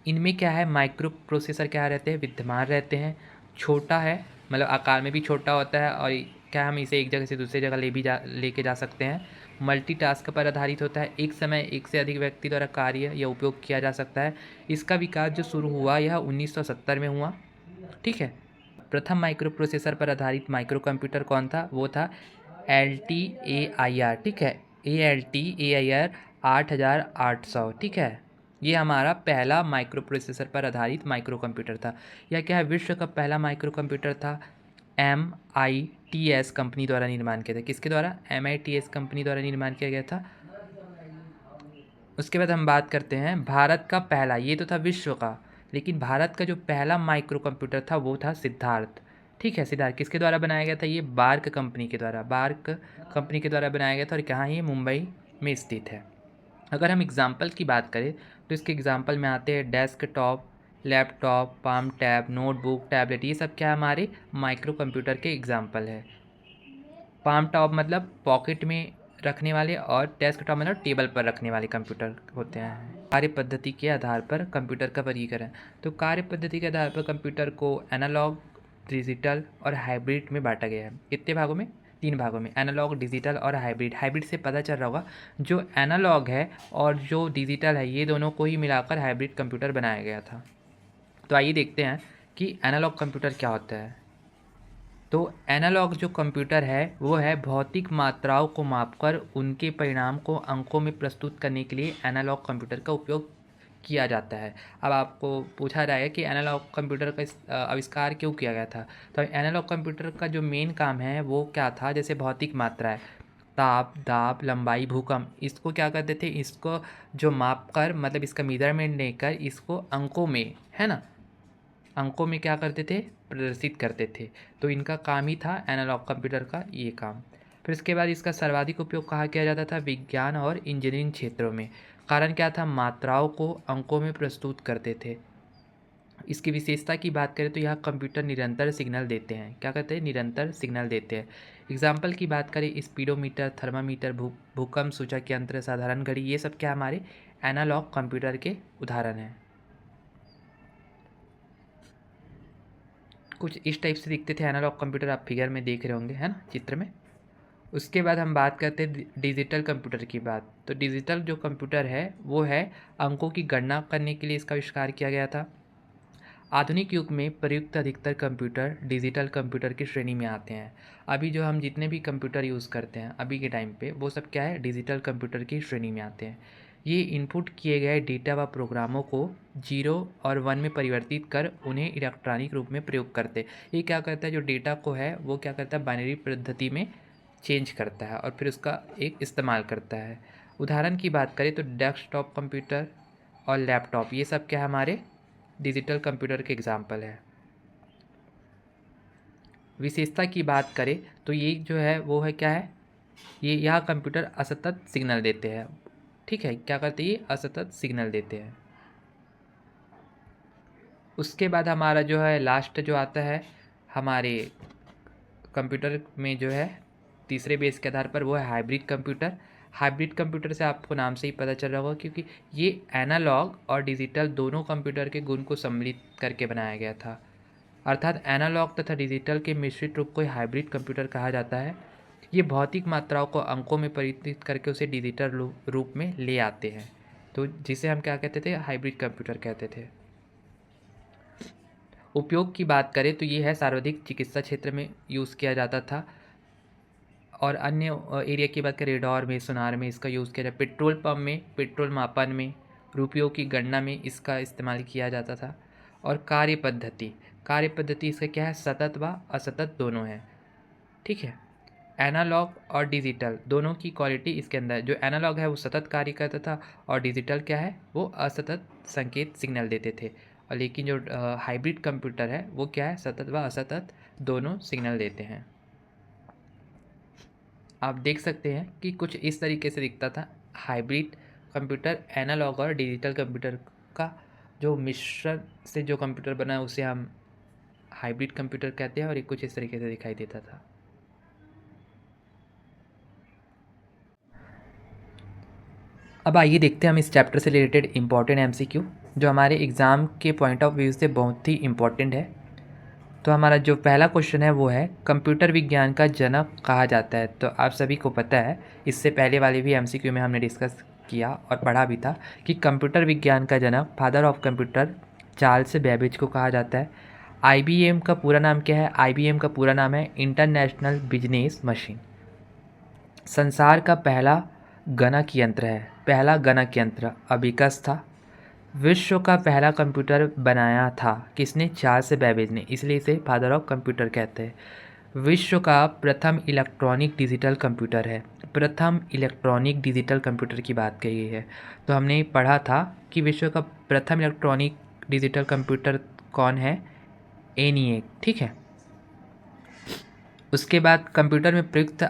इनमें क्या है? माइक्रो प्रोसेसर क्या रहते हैं? विद्यमान रहते हैं। छोटा है, मतलब आकार में भी छोटा होता है और क्या हम इसे एक जगह से दूसरी जगह लेके जा सकते हैं। मल्टीटास्क पर आधारित होता है, एक समय एक से अधिक व्यक्ति द्वारा कार्य या उपयोग किया जा सकता है। इसका विकास जो शुरू हुआ यह 1970 में हुआ। ठीक है, प्रथम माइक्रो प्रोसेसर पर आधारित माइक्रो कंप्यूटर कौन था? वो था LTAIR। ठीक है, ALTAIR 8800। ठीक है, ये हमारा पहला माइक्रो प्रोसेसर पर आधारित माइक्रो कंप्यूटर था। यह क्या है? विश्व का पहला माइक्रो कंप्यूटर था। MITS कंपनी द्वारा निर्माण किया था। किसके द्वारा? MITS कंपनी द्वारा निर्माण किया गया था। उसके बाद हम बात करते हैं भारत का पहला, ये तो था विश्व का, लेकिन भारत का जो पहला माइक्रो कंप्यूटर था वो था सिद्धार्थ। ठीक है, सिद्धार्थ किसके द्वारा बनाया गया था? ये बार्क कंपनी के द्वारा, बार्क कंपनी के द्वारा बनाया गया था और कहाँ? ये मुंबई में स्थित है। अगर हम एग्जाम्पल की बात करें तो इसके एग्जाम्पल में आते हैं desktop, laptop, palm tab, notebook, tablet, ये सब क्या हमारे माइक्रो कंप्यूटर के एग्जाम्पल है। पाम टॉप मतलब पॉकेट में रखने वाले और डेस्कटॉप मतलब टेबल पर रखने वाले कंप्यूटर होते हैं। कार्य पद्धति के आधार पर कंप्यूटर का वर्गीकरण। तो कार्य पद्धति के आधार पर कंप्यूटर को एनालॉग, डिजिटल और हाइब्रिड में बांटा गया है। कितने भागों में? 3 भागों में, एनालॉग, डिजिटल और हाइब्रिड। हाइब्रिड से पता चल रहा होगा जो एनालॉग है और जो डिजिटल है ये दोनों को ही मिलाकर हाइब्रिड कंप्यूटर बनाया गया था। तो आइए देखते हैं कि एनालॉग कंप्यूटर क्या होता है। तो एनालॉग जो कंप्यूटर है वो है भौतिक मात्राओं को मापकर उनके परिणाम को अंकों में प्रस्तुत करने के लिए एनालॉग कंप्यूटर का उपयोग किया जाता है। अब आपको पूछा रहा है कि एनालॉग कंप्यूटर का आविष्कार क्यों किया गया था? तो एनालॉग कंप्यूटर का जो मेन काम है वो क्या था? जैसे भौतिक मात्रा है, ताप, दाब, लंबाई, भूकंप, इसको क्या करते थे? इसको जो माप कर, मतलब इसका मेजरमेंट लेकर इसको अंकों में, है ना, अंकों में क्या करते थे? प्रदर्शित करते थे। तो इनका काम ही था एनालॉग कंप्यूटर का ये काम। फिर इसके बाद इसका सर्वाधिक उपयोग कहाँ किया जाता था? विज्ञान और इंजीनियरिंग क्षेत्रों में। कारण क्या था? मात्राओं को अंकों में प्रस्तुत करते थे। इसकी विशेषता की बात करें तो यह कंप्यूटर निरंतर सिग्नल देते हैं। क्या कहते हैं? निरंतर सिग्नल देते हैं। एग्जाम्पल की बात करें, स्पीडोमीटर, थर्मामीटर, भूकंप सूचक यंत्र, साधारण घड़ी, ये सब क्या हमारे एनालॉग कंप्यूटर के उदाहरण हैं। कुछ इस टाइप से दिखते थे एनालॉग कंप्यूटर, आप फिगर में देख रहे होंगे, है ना, चित्र में। उसके बाद हम बात करते हैं डिजिटल कंप्यूटर की बात। तो डिजिटल जो कंप्यूटर है वो है अंकों की गणना करने के लिए इसका आविष्कार किया गया था। आधुनिक युग में प्रयुक्त अधिकतर कंप्यूटर डिजिटल कंप्यूटर की श्रेणी में आते हैं। अभी जो हम जितने भी कंप्यूटर यूज़ करते हैं अभी के टाइम पे, वो सब क्या है? डिजिटल कंप्यूटर की श्रेणी में आते हैं। ये इनपुट किए गए डेटा व प्रोग्रामों को 0 और 1 में परिवर्तित कर उन्हें इलेक्ट्रॉनिक रूप में प्रयोग करते। ये क्या करता है? जो डेटा को है वो क्या करता है? बाइनरी पद्धति में चेंज करता है और फिर उसका एक इस्तेमाल करता है। उदाहरण की बात करें तो डेस्कटॉप कंप्यूटर और लैपटॉप, ये सब क्या है? हमारे डिजिटल कंप्यूटर के एग्जाम्पल है। विशेषता की बात करें तो ये जो है वो है क्या है? यह कंप्यूटर असतत सिग्नल देते हैं। ठीक है, क्या करते हैं? ये असतत सिग्नल देते हैं। उसके बाद हमारा जो है लास्ट जो आता है हमारे कंप्यूटर में जो है तीसरे बेस के आधार पर, वो है हाइब्रिड कंप्यूटर। हाइब्रिड कंप्यूटर से आपको नाम से ही पता चल रहा होगा, क्योंकि ये एनालॉग और डिजिटल दोनों कंप्यूटर के गुण को सम्मिलित करके बनाया गया था। अर्थात एनालॉग तथा डिजिटल के मिश्रित रूप को हाइब्रिड कंप्यूटर कहा जाता है। ये भौतिक मात्राओं को अंकों में परिवर्तित करके उसे डिजिटल रूप में ले आते हैं, तो जिसे हम क्या कहते थे? हाइब्रिड कंप्यूटर कहते थे। उपयोग की बात करें तो ये है सर्वाधिक चिकित्सा क्षेत्र में यूज़ किया जाता था, और अन्य एरिया की बात करें, रेडार में, सोनार में इसका यूज़ किया जाता, पेट्रोल पंप में, पेट्रोल मापन में, रुपयों की गणना में इसका इस्तेमाल किया जाता था। और कार्य पद्धति इसका क्या है? सतत व असतत दोनों है। ठीक है, एनालॉग और डिजिटल दोनों की क्वालिटी इसके अंदर, जो एनालॉग है वो सतत कार्य करता था और डिजिटल क्या है? वो असतत संकेत सिग्नल देते थे। और लेकिन जो हाइब्रिड कंप्यूटर है वो क्या है? सतत व असतत दोनों सिग्नल देते हैं। आप देख सकते हैं कि कुछ इस तरीके से दिखता था हाइब्रिड कंप्यूटर। एनालॉग और डिजिटल कंप्यूटर का जो मिश्रण से जो कंप्यूटर बना है उसे हम हाइब्रिड कंप्यूटर कहते हैं, और ये कुछ इस तरीके से दिखाई देता था। अब आइए देखते हैं हम इस चैप्टर से रिलेटेड इम्पॉर्टेंट एमसीक्यू, जो हमारे एग्ज़ाम के पॉइंट ऑफ व्यू से बहुत ही इम्पॉर्टेंट है। तो हमारा जो पहला क्वेश्चन है वो है, कंप्यूटर विज्ञान का जनक कहा जाता है। तो आप सभी को पता है, इससे पहले वाले भी एमसीक्यू में हमने डिस्कस किया और पढ़ा भी था कि कंप्यूटर विज्ञान का जनक, father of computer, Charles Babbage को कहा जाता है। आईबीएम का पूरा नाम क्या है? आईबीएम का पूरा नाम है इंटरनेशनल बिजनेस मशीन। संसार का पहला गणक यंत्र है, पहला गणक यंत्र अबिकस था। विश्व का पहला कंप्यूटर बनाया था किसने? चार्ल्स बेबेज ने, इसलिए इसे फादर ऑफ कंप्यूटर कहते हैं। विश्व का प्रथम इलेक्ट्रॉनिक डिजिटल कंप्यूटर है, प्रथम इलेक्ट्रॉनिक डिजिटल कंप्यूटर की बात कही गई है। तो हमने पढ़ा था कि विश्व का प्रथम इलेक्ट्रॉनिक डिजिटल कंप्यूटर कौन है? एनिएक। ठीक है, उसके बाद कंप्यूटर में प्रयुक्त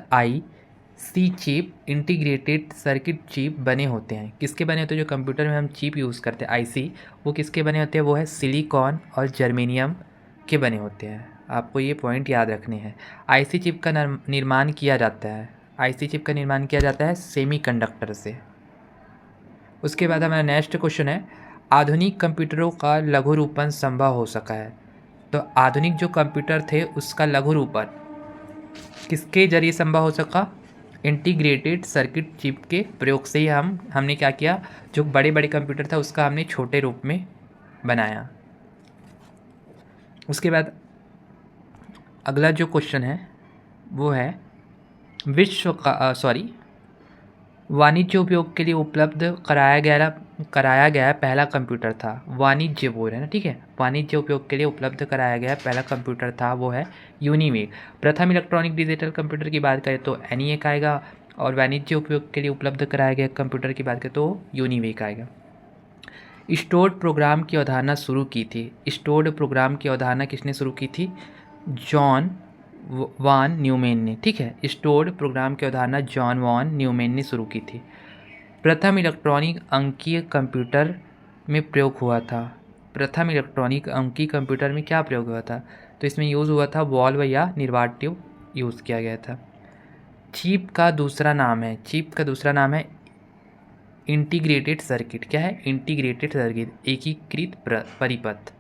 सी चिप, इंटीग्रेटेड सर्किट चिप बने होते हैं। किसके बने होते हैं? जो कंप्यूटर में हम चिप यूज़ करते हैं आईसी, वो किसके बने होते हैं? वो है सिलिकॉन और जर्मेनियम के बने होते हैं। आपको ये पॉइंट याद रखने हैं। आईसी चिप का निर्माण किया जाता है, आईसी चिप का निर्माण किया जाता है सेमीकंडक्टर से। उसके बाद हमारा नेक्स्ट क्वेश्चन है, आधुनिक कंप्यूटरों का लघु रूपन संभव हो सका है। तो आधुनिक जो कंप्यूटर थे उसका लघु रूपन किसके जरिए संभव हो सका? इंटीग्रेटेड सर्किट चिप के प्रयोग से ही हमने क्या किया? जो बड़े बड़े कंप्यूटर था उसका हमने छोटे रूप में बनाया। उसके बाद अगला जो क्वेश्चन है वो है, वाणिज्य उपयोग के लिए उपलब्ध कराया गया पहला कंप्यूटर था। वाणिज्य बोल रहे हैं ना, ठीक है, वाणिज्य उपयोग के लिए उपलब्ध कराया गया पहला कंप्यूटर था वो है यूनिवेक। प्रथम इलेक्ट्रॉनिक डिजिटल कंप्यूटर की बात करें तो एनिएक आएगा, और वाणिज्य उपयोग के लिए उपलब्ध कराया गया कंप्यूटर की बात करें तो यूनिवेक आएगा। स्टोर्ड प्रोग्राम की अवधारणा शुरू की थी। स्टोर्ड प्रोग्राम की अवधारणा किसने शुरू की थी? जॉन वॉन न्यूमैन ने। ठीक है, स्टोर्ड प्रोग्राम की अवधारणा जॉन वॉन न्यूमैन ने शुरू की थी। प्रथम इलेक्ट्रॉनिक अंकीय कंप्यूटर में प्रयोग हुआ था। प्रथम इलेक्ट्रॉनिक अंकीय कंप्यूटर में क्या प्रयोग हुआ था? तो इसमें यूज़ हुआ था वॉल्व या निर्वात ट्यूब यूज़ किया गया था। चिप का दूसरा नाम है इंटीग्रेटेड सर्किट। क्या है? इंटीग्रेटेड सर्किट, एकीकृत परिपथ।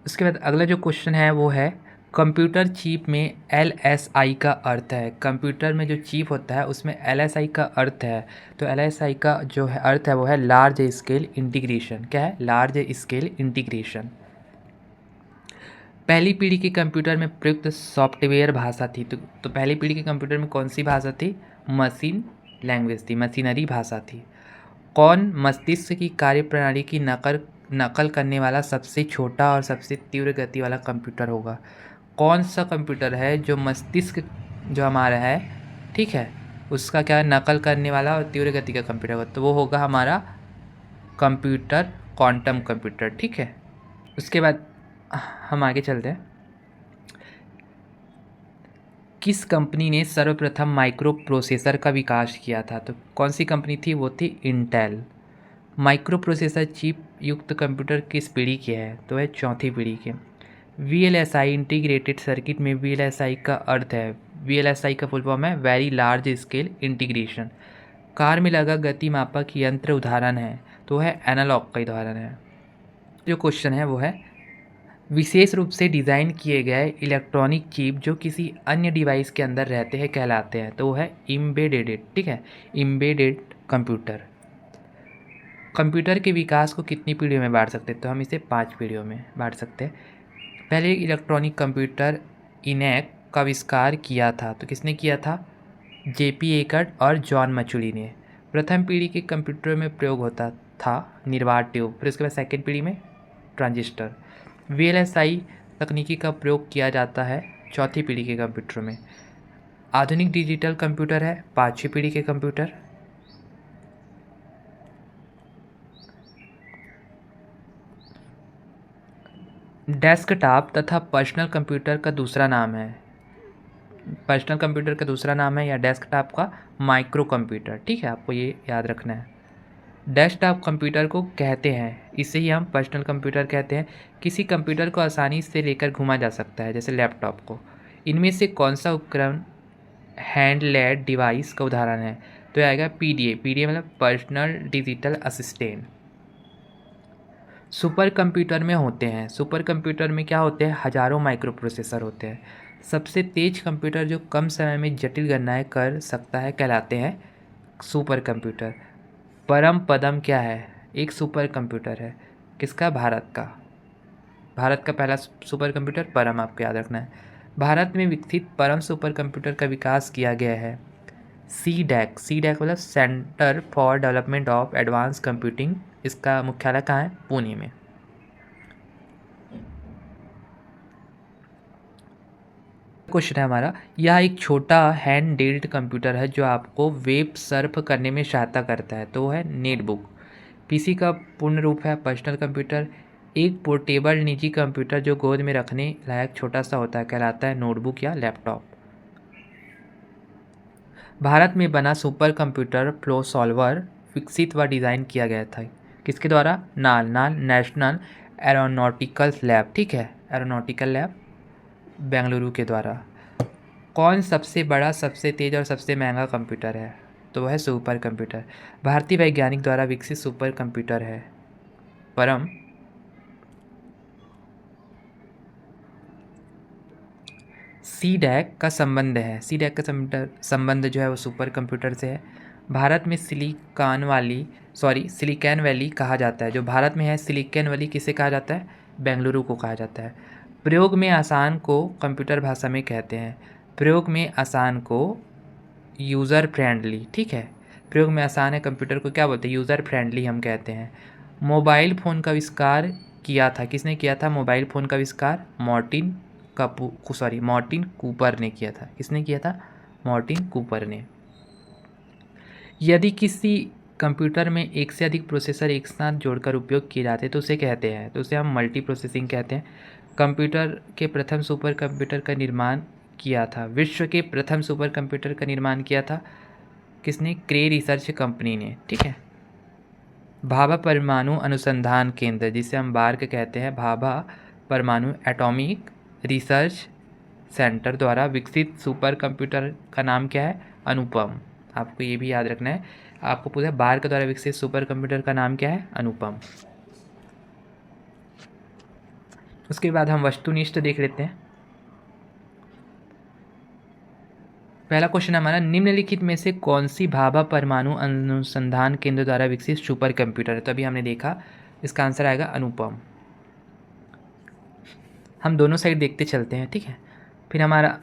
उसके बाद अगला जो क्वेश्चन है वो है कंप्यूटर चिप में LSI का अर्थ है। कंप्यूटर में जो चिप होता है उसमें LSI का अर्थ है, तो LSI का जो है अर्थ है वो है लार्ज स्केल इंटीग्रेशन। क्या है? Large scale integration. पहली पीढ़ी के कंप्यूटर में प्रयुक्त सॉफ्टवेयर भाषा थी, तो पहली पीढ़ी के कंप्यूटर में कौन सी भाषा थी? मशीन लैंग्वेज थी, मशीनरी भाषा थी। कौन मस्तिष्क की कार्यप्रणाली की नकल करने वाला सबसे छोटा और सबसे तीव्र गति वाला कंप्यूटर होगा? कौन सा कंप्यूटर है जो मस्तिष्क जो हमारा है, ठीक है, उसका क्या नकल करने वाला और तीव्र गति का कंप्यूटर होगा? तो वो होगा हमारा कंप्यूटर, क्वांटम कंप्यूटर। ठीक है, उसके बाद हम आगे चलते हैं। किस कंपनी ने सर्वप्रथम माइक्रो प्रोसेसर का विकास किया था? तो कौन सी कंपनी थी? वो थी इंटेल। माइक्रो प्रोसेसर चिप युक्त कंप्यूटर किस पीढ़ी के है? तो है चौथी पीढ़ी के। VLSI इंटीग्रेटेड सर्किट में VLSI का अर्थ है, VLSI का फुल फॉर्म है very large scale integration. Car में लगा गति मापक यंत्र उदाहरण है, तो है एनालॉग का उदाहरण है। जो क्वेश्चन है वो है विशेष रूप से डिज़ाइन किए गए इलेक्ट्रॉनिक चिप जो किसी अन्य डिवाइस के अंदर रहते हैं कहलाते हैं, तो वो है एम्बेडेड। ठीक है, एम्बेडेड कंप्यूटर। कंप्यूटर के विकास को कितनी पीढ़ियों में बांट सकते हैं? तो हम इसे 5 पीढ़ियों में बांट सकते हैं। पहले इलेक्ट्रॉनिक कंप्यूटर इनैक का आविष्कार किया था, तो किसने किया था? JP एकर्ट और जॉन मचुरी ने। प्रथम पीढ़ी के कंप्यूटर में प्रयोग होता था निर्वात ट्यूब, फिर उसके बाद सेकेंड पीढ़ी में ट्रांजिस्टर। VLSI तकनीकी का प्रयोग किया जाता है चौथी पीढ़ी के कंप्यूटर में। आधुनिक डिजिटल कंप्यूटर है 5वीं पीढ़ी के कंप्यूटर। डेस्कटॉप तथा पर्सनल कंप्यूटर का दूसरा नाम है, पर्सनल कंप्यूटर का दूसरा नाम है या डेस्कटॉप का माइक्रो कंप्यूटर। ठीक है, आपको ये याद रखना है। डेस्कटॉप कंप्यूटर को कहते हैं, इसे ही हम पर्सनल कंप्यूटर कहते हैं। किसी कंप्यूटर को आसानी से लेकर घुमा जा सकता है, जैसे लैपटॉप को। इनमें से कौन सा उपकरण हैंड लेड डिवाइस का उदाहरण है? तो आएगा PDA मतलब personal digital assistant. Super computer में होते हैं, सुपर कंप्यूटर में क्या होते हैं? हजारों माइक्रो प्रोसेसर होते हैं। सबसे तेज कंप्यूटर जो कम समय में जटिल गणनाएं कर सकता है कहलाते हैं सुपर कंप्यूटर। परम पदम क्या है? एक सुपर कंप्यूटर है, किसका? भारत का। भारत का पहला सुपर कंप्यूटर परम, आपको याद रखना है। भारत में विकसित परम सुपर कंप्यूटर का विकास किया गया है CDAC मतलब centre for development of advance computing. इसका मुख्यालय कहाँ है? पुणे में। क्वेश्चन है हमारा, यह एक छोटा हैंड डेल्ड कंप्यूटर है जो आपको वेब सर्फ करने में सहायता करता है, तो वो है नेटबुक। PC का पूर्ण रूप है पर्सनल कंप्यूटर। एक पोर्टेबल निजी कंप्यूटर जो गोद में रखने लायक छोटा सा होता है कहलाता है नोटबुक या लैपटॉप। भारत में बना सुपर कंप्यूटर फ्लो सॉल्वर विकसित व डिज़ाइन किया गया था, किसके द्वारा? नाल नेशनल एरोनॉटिकल लैब। ठीक है, एरोनॉटिकल लैब बेंगलुरु के द्वारा। कौन सबसे बड़ा, सबसे तेज और सबसे महंगा कंप्यूटर है? तो वह है सुपर कंप्यूटर। भारतीय वैज्ञानिक द्वारा विकसित सुपर कंप्यूटर है परम। CDAC का संबंध है, CDAC का संबंध जो है वो सुपर कंप्यूटर से है। भारत में सिलिकॉन वैली कहा जाता है, जो भारत में है सिलिकॉन वैली किसे कहा जाता है? बेंगलुरु को कहा जाता है। प्रयोग में आसान को कंप्यूटर भाषा में कहते हैं, प्रयोग में आसान को यूज़र फ्रेंडली। ठीक है, प्रयोग में आसान है कंप्यूटर को क्या बोलते हैं? यूज़र फ्रेंडली हम कहते हैं। मोबाइल फ़ोन का आविष्कार किया था, किसने किया था मोबाइल फ़ोन का आविष्कार? मार्टिन कूपर ने किया था। किसने किया था? मार्टिन कूपर ने। यदि किसी कंप्यूटर में एक से अधिक प्रोसेसर एक साथ जोड़कर उपयोग किए जाते हैं तो उसे कहते हैं, तो उसे हम मल्टी प्रोसेसिंग कहते हैं। कंप्यूटर के प्रथम सुपर कंप्यूटर का निर्माण किया था, विश्व के प्रथम सुपर कंप्यूटर का निर्माण किया था किसने? क्रे रिसर्च कंपनी ने। ठीक है। भाभा परमाणु अनुसंधान केंद्र, जिसे हम बार्क कहते हैं, भाभा परमाणु एटॉमिक रिसर्च सेंटर द्वारा विकसित सुपर कंप्यूटर का नाम क्या है? अनुपम। आपको ये भी याद रखना है, आपको पूछा बार्क द्वारा विकसित सुपर कंप्यूटर का नाम क्या है? अनुपम। उसके बाद हम वस्तुनिष्ठ देख लेते हैं। पहला क्वेश्चन हमारा, निम्नलिखित में से कौन सी भाभा परमाणु अनुसंधान केंद्र द्वारा विकसित सुपर कंप्यूटर है? तो अभी हमने देखा, इसका आंसर आएगा अनुपम। हम दोनों साइड देखते चलते हैं। ठीक है। फिर हमारा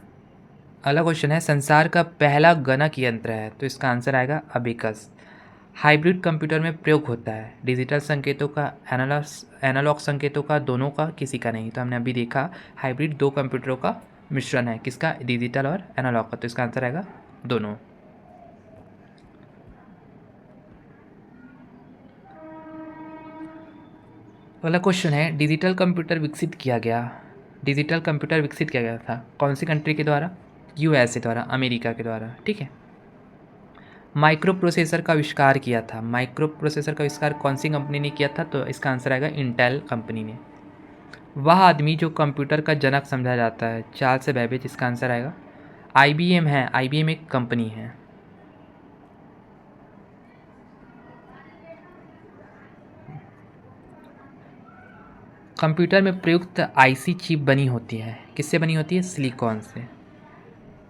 अगला क्वेश्चन है, संसार का पहला गणक यंत्र है, तो इसका आंसर आएगा अबेकस। हाइब्रिड कंप्यूटर में प्रयोग होता है, डिजिटल संकेतों का, एनालॉग संकेतों का, दोनों का, किसी का नहीं। तो हमने अभी देखा हाइब्रिड दो कंप्यूटरों का मिश्रण है, किसका? डिजिटल और एनालॉग का। तो इसका आंसर आएगा दोनों। अगला क्वेश्चन है, डिजिटल कंप्यूटर विकसित किया गया, डिजिटल कंप्यूटर विकसित किया गया था कौन सी कंट्री के द्वारा? यूएसए द्वारा, अमेरिका के द्वारा। ठीक है। माइक्रो प्रोसेसर का आविष्कार किया था, माइक्रो प्रोसेसर का आविष्कार कौन सी कंपनी ने किया था? तो इसका आंसर आएगा इंटेल कंपनी ने। वह आदमी जो कंप्यूटर का जनक समझा जाता है, चार्ल्स बेबेज। इसका आंसर आएगा आईबीएम है, आईबीएम एक कंपनी है। कंप्यूटर में प्रयुक्त आईसी चिप बनी होती है, किससे बनी होती है? सिलिकॉन से।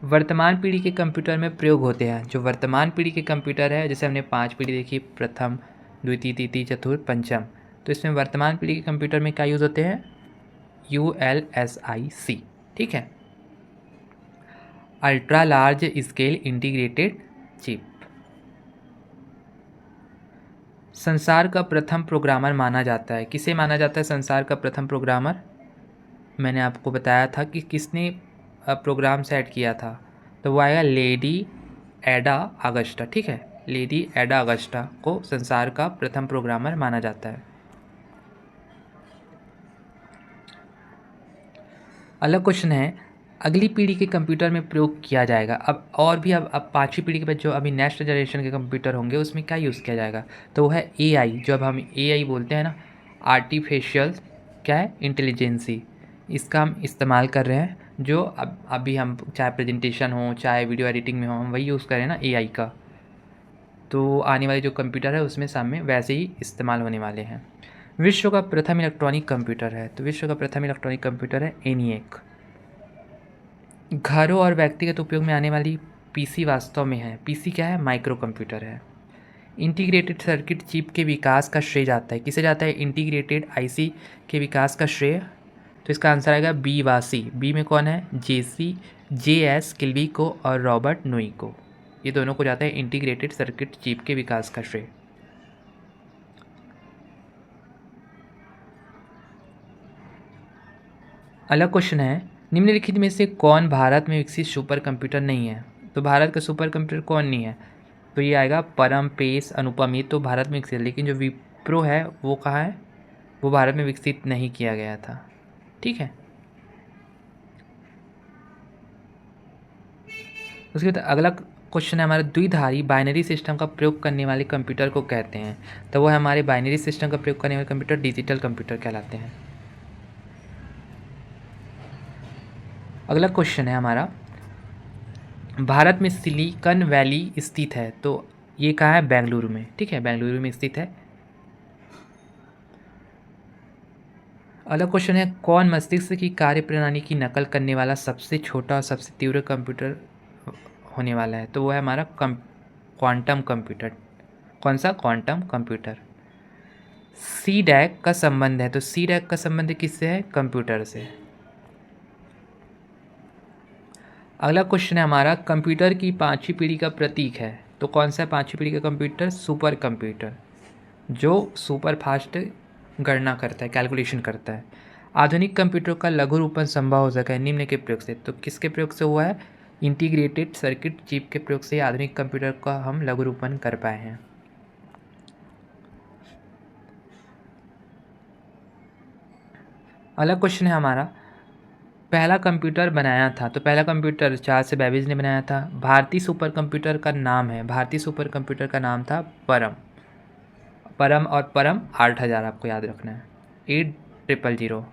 वर्तमान पीढ़ी के कंप्यूटर में प्रयोग होते हैं, जो वर्तमान पीढ़ी के कंप्यूटर है, जैसे हमने 5 पीढ़ी देखी, प्रथम, द्वितीय, तृतीय, चतुर्थ, पंचम, तो इसमें वर्तमान पीढ़ी के कंप्यूटर में क्या यूज़ होते हैं? ULSIC। ठीक है। Ultra large scale integrated chip. संसार का प्रथम प्रोग्रामर माना जाता है, किसे माना जाता है संसार का प्रथम प्रोग्रामर? मैंने आपको बताया था कि किसने प्रोग्राम सेट किया था, तो वो आएगा लेडी एडा अगस्टा। ठीक है। लेडी एडा अगस्टा को संसार का प्रथम प्रोग्रामर माना जाता है। अगला क्वेश्चन है, अगली पीढ़ी के कंप्यूटर में प्रयोग किया जाएगा, अब और भी, अब 5वीं पीढ़ी के बाद जो अभी नेक्स्ट जनरेशन के कंप्यूटर होंगे उसमें क्या यूज़ किया जाएगा? तो वो है एआई, जो अब हम एआई बोलते हैं ना, आर्टिफिशियल क्या है? इंटेलिजेंसी। इसका हम इस्तेमाल कर रहे हैं, जो अब अभी हम चाहे प्रेजेंटेशन हो, चाहे वीडियो एडिटिंग में हो, हम वही यूज़ करें ना एआई का। तो आने वाले जो कंप्यूटर है उसमें सामने वैसे ही इस्तेमाल होने वाले हैं। विश्व का प्रथम इलेक्ट्रॉनिक कंप्यूटर है, तो विश्व का प्रथम इलेक्ट्रॉनिक कंप्यूटर है ENIAC। घरों और व्यक्तिगत उपयोग में आने वाली पीसी वास्तव में है, पीसी क्या है? माइक्रो कंप्यूटर है। इंटीग्रेटेड सर्किट चिप के विकास का श्रेय जाता है, किसे जाता है? इंटीग्रेटेड आईसी के विकास का श्रेय, तो इसका आंसर आएगा बी व सी। बी में कौन है? JS किल्वी को और रॉबर्ट नोई को, ये दोनों को जाता है इंटीग्रेटेड सर्किट चिप के विकास का श्रेय। अगला क्वेश्चन है, निम्नलिखित में से कौन भारत में विकसित सुपर कंप्यूटर नहीं है? तो भारत का सुपर कंप्यूटर कौन नहीं है? तो ये आएगा परम, पेस, अनुपम, ये तो भारत में विकसित, लेकिन जो विप्रो है वो कहाँ है? वो भारत में विकसित नहीं किया गया था। ठीक है। उसके बाद अगला क्वेश्चन है हमारा, द्विधारी बाइनरी सिस्टम का प्रयोग करने वाले कंप्यूटर को कहते हैं? तो वो है हमारे बाइनरी सिस्टम का प्रयोग करने वाले कंप्यूटर डिजिटल कंप्यूटर कहलाते हैं। अगला क्वेश्चन है हमारा, भारत में सिलिकॉन वैली स्थित है, तो ये कहाँ है? बेंगलुरु में। ठीक है, बेंगलुरु में स्थित है। अगला क्वेश्चन है, कौन मस्तिष्क की कार्यप्रणाली की नकल करने वाला सबसे छोटा और सबसे तीव्र कंप्यूटर होने वाला है? तो वो है हमारा क्वांटम कंप्यूटर। कौन सा? Quantum computer. CDAC का संबंध है, तो CDAC का संबंध किससे है? कंप्यूटर से। अगला क्वेश्चन है हमारा, कंप्यूटर की 5वीं पीढ़ी का प्रतीक है, तो कौन सा है 5वीं पीढ़ी का कंप्यूटर? सुपर कंप्यूटर, जो सुपर फास्ट गणना करता है, कैलकुलेशन करता है। आधुनिक कंप्यूटर का लघु रूपन संभव हो सका है निम्न के प्रयोग से, तो किसके प्रयोग से हुआ है? इंटीग्रेटेड सर्किट चिप के प्रयोग से आधुनिक कंप्यूटर का हम लघु रूपन कर पाए हैं। अगला क्वेश्चन है हमारा, पहला कंप्यूटर बनाया था, तो पहला कंप्यूटर चार्ल्स बेबेज ने बनाया था। भारतीय सुपर कंप्यूटर का नाम है, भारतीय सुपर कंप्यूटर का नाम था परम। परम और परम 8000 आपको याद रखना है। 8000।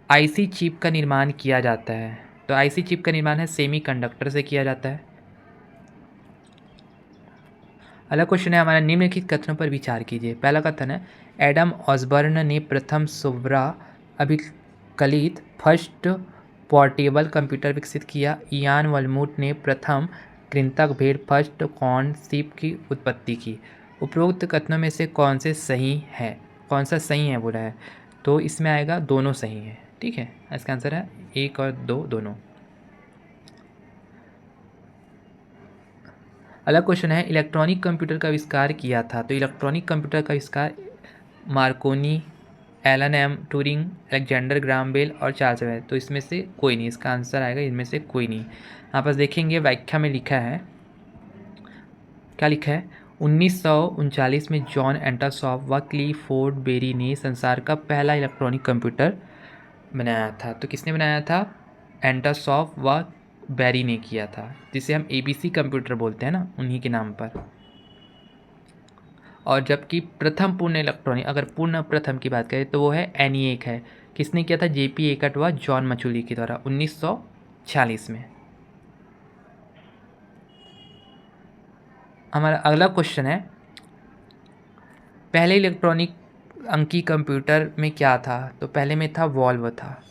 आईसी चिप का निर्माण किया जाता है, तो आईसी चिप का निर्माण है सेमीकंडक्टर से किया जाता है। अगला क्वेश्चन है हमारा, निम्नलिखित कथनों पर विचार कीजिए। पहला कथन है, एडम ऑसबर्न ने प्रथम सोब्रा अभिकलित फर्स्ट पोर्टेबल कंप्यूटर विकसित किया। इयान वलमूट ने प्रथम कृंतक भेड़ फर्स्ट कॉर्न सीप की उत्पत्ति की। उपरोक्त कथनों में से कौन सा सही है बोला है, तो इसमें आएगा दोनों सही है। ठीक है, इसका आंसर है 1 और 2 दोनों। अगला क्वेश्चन है, इलेक्ट्रॉनिक कंप्यूटर का आविष्कार किया था, तो इलेक्ट्रॉनिक कंप्यूटर का आविष्कार Marconi, Alan M Turing, Alexander Graham Bell और चार्ल्स बेबेज, तो इसमें से कोई नहीं, इसका आंसर आएगा इनमें से कोई नहीं। यहाँ पर देखेंगे व्याख्या में लिखा है, क्या लिखा है, 1939 में जॉन एंडरसॉफ व क्लिफोर्ड बेरी ने संसार का पहला इलेक्ट्रॉनिक कंप्यूटर बनाया था। तो किसने बनाया था? एंडरसॉफ व बेरी ने किया था, जिसे हम एबीसी कंप्यूटर बोलते हैं ना, उन्हीं के नाम पर। और जबकि प्रथम पूर्ण इलेक्ट्रॉनिक, अगर पूर्ण प्रथम की बात करें तो वो है ENIAC है। किसने किया था? JP एकट व जॉन मचूली के द्वारा 1946 में। हमारा अगला क्वेश्चन है, पहले इलेक्ट्रॉनिक अंकी कंप्यूटर में क्या था? तो पहले में था वॉल्व था।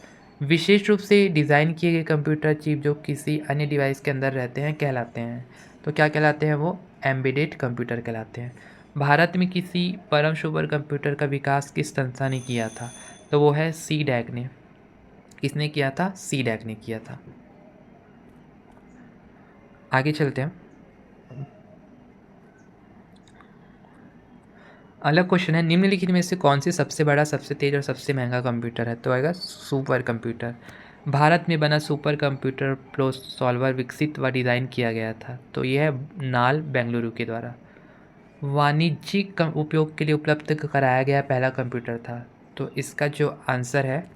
विशेष रूप से डिज़ाइन किए गए कंप्यूटर चिप जो किसी अन्य डिवाइस के अंदर रहते हैं कहलाते हैं, तो क्या कहलाते हैं? वो एम्बेडेड कंप्यूटर कहलाते हैं। भारत में किसी परम सुपर कंप्यूटर का विकास किस संस्था ने किया था? तो वो है CDAC ने। किसने किया था? CDAC ने किया था। आगे चलते हैं। अलग क्वेश्चन है, निम्नलिखित में से कौन सी सबसे बड़ा, सबसे तेज और सबसे महंगा कंप्यूटर है? तो आएगा सुपर कंप्यूटर। भारत में बना सुपर कंप्यूटर प्रो सॉल्वर विकसित व डिज़ाइन किया गया था, तो यह है नाल बेंगलुरु के द्वारा। वाणिज्यिक उपयोग के लिए उपलब्ध कराया गया पहला कंप्यूटर था, तो इसका जो आंसर है,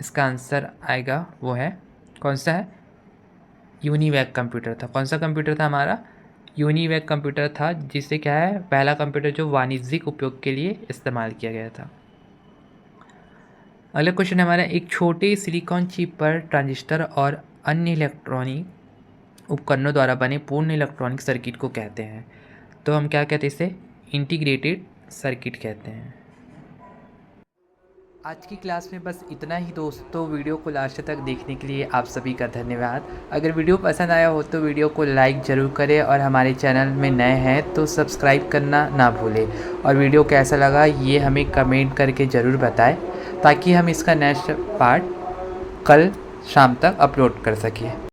इसका आंसर आएगा वो है, कौन सा है? यूनिवैक कंप्यूटर था। कौन सा कंप्यूटर था हमारा? यूनिवैक कंप्यूटर था, जिसे क्या है, पहला कंप्यूटर जो वाणिज्यिक उपयोग के लिए इस्तेमाल किया गया था। अगला क्वेश्चन हमारा, एक छोटे सिलिकॉन चिप पर ट्रांजिस्टर और अन्य इलेक्ट्रॉनिक उपकरणों द्वारा बने पूर्ण इलेक्ट्रॉनिक सर्किट को कहते हैं, तो हम क्या कहते हैं? इसे इंटीग्रेटेड सर्किट कहते हैं। आज की क्लास में बस इतना ही दोस्तों। वीडियो को लास्ट तक देखने के लिए आप सभी का धन्यवाद। अगर वीडियो पसंद आया हो तो वीडियो को लाइक ज़रूर करें, और हमारे चैनल में नए हैं तो सब्सक्राइब करना ना भूलें। और वीडियो कैसा लगा ये हमें कमेंट करके ज़रूर बताएं, ताकि हम इसका नेक्स्ट पार्ट कल शाम तक अपलोड कर सकें।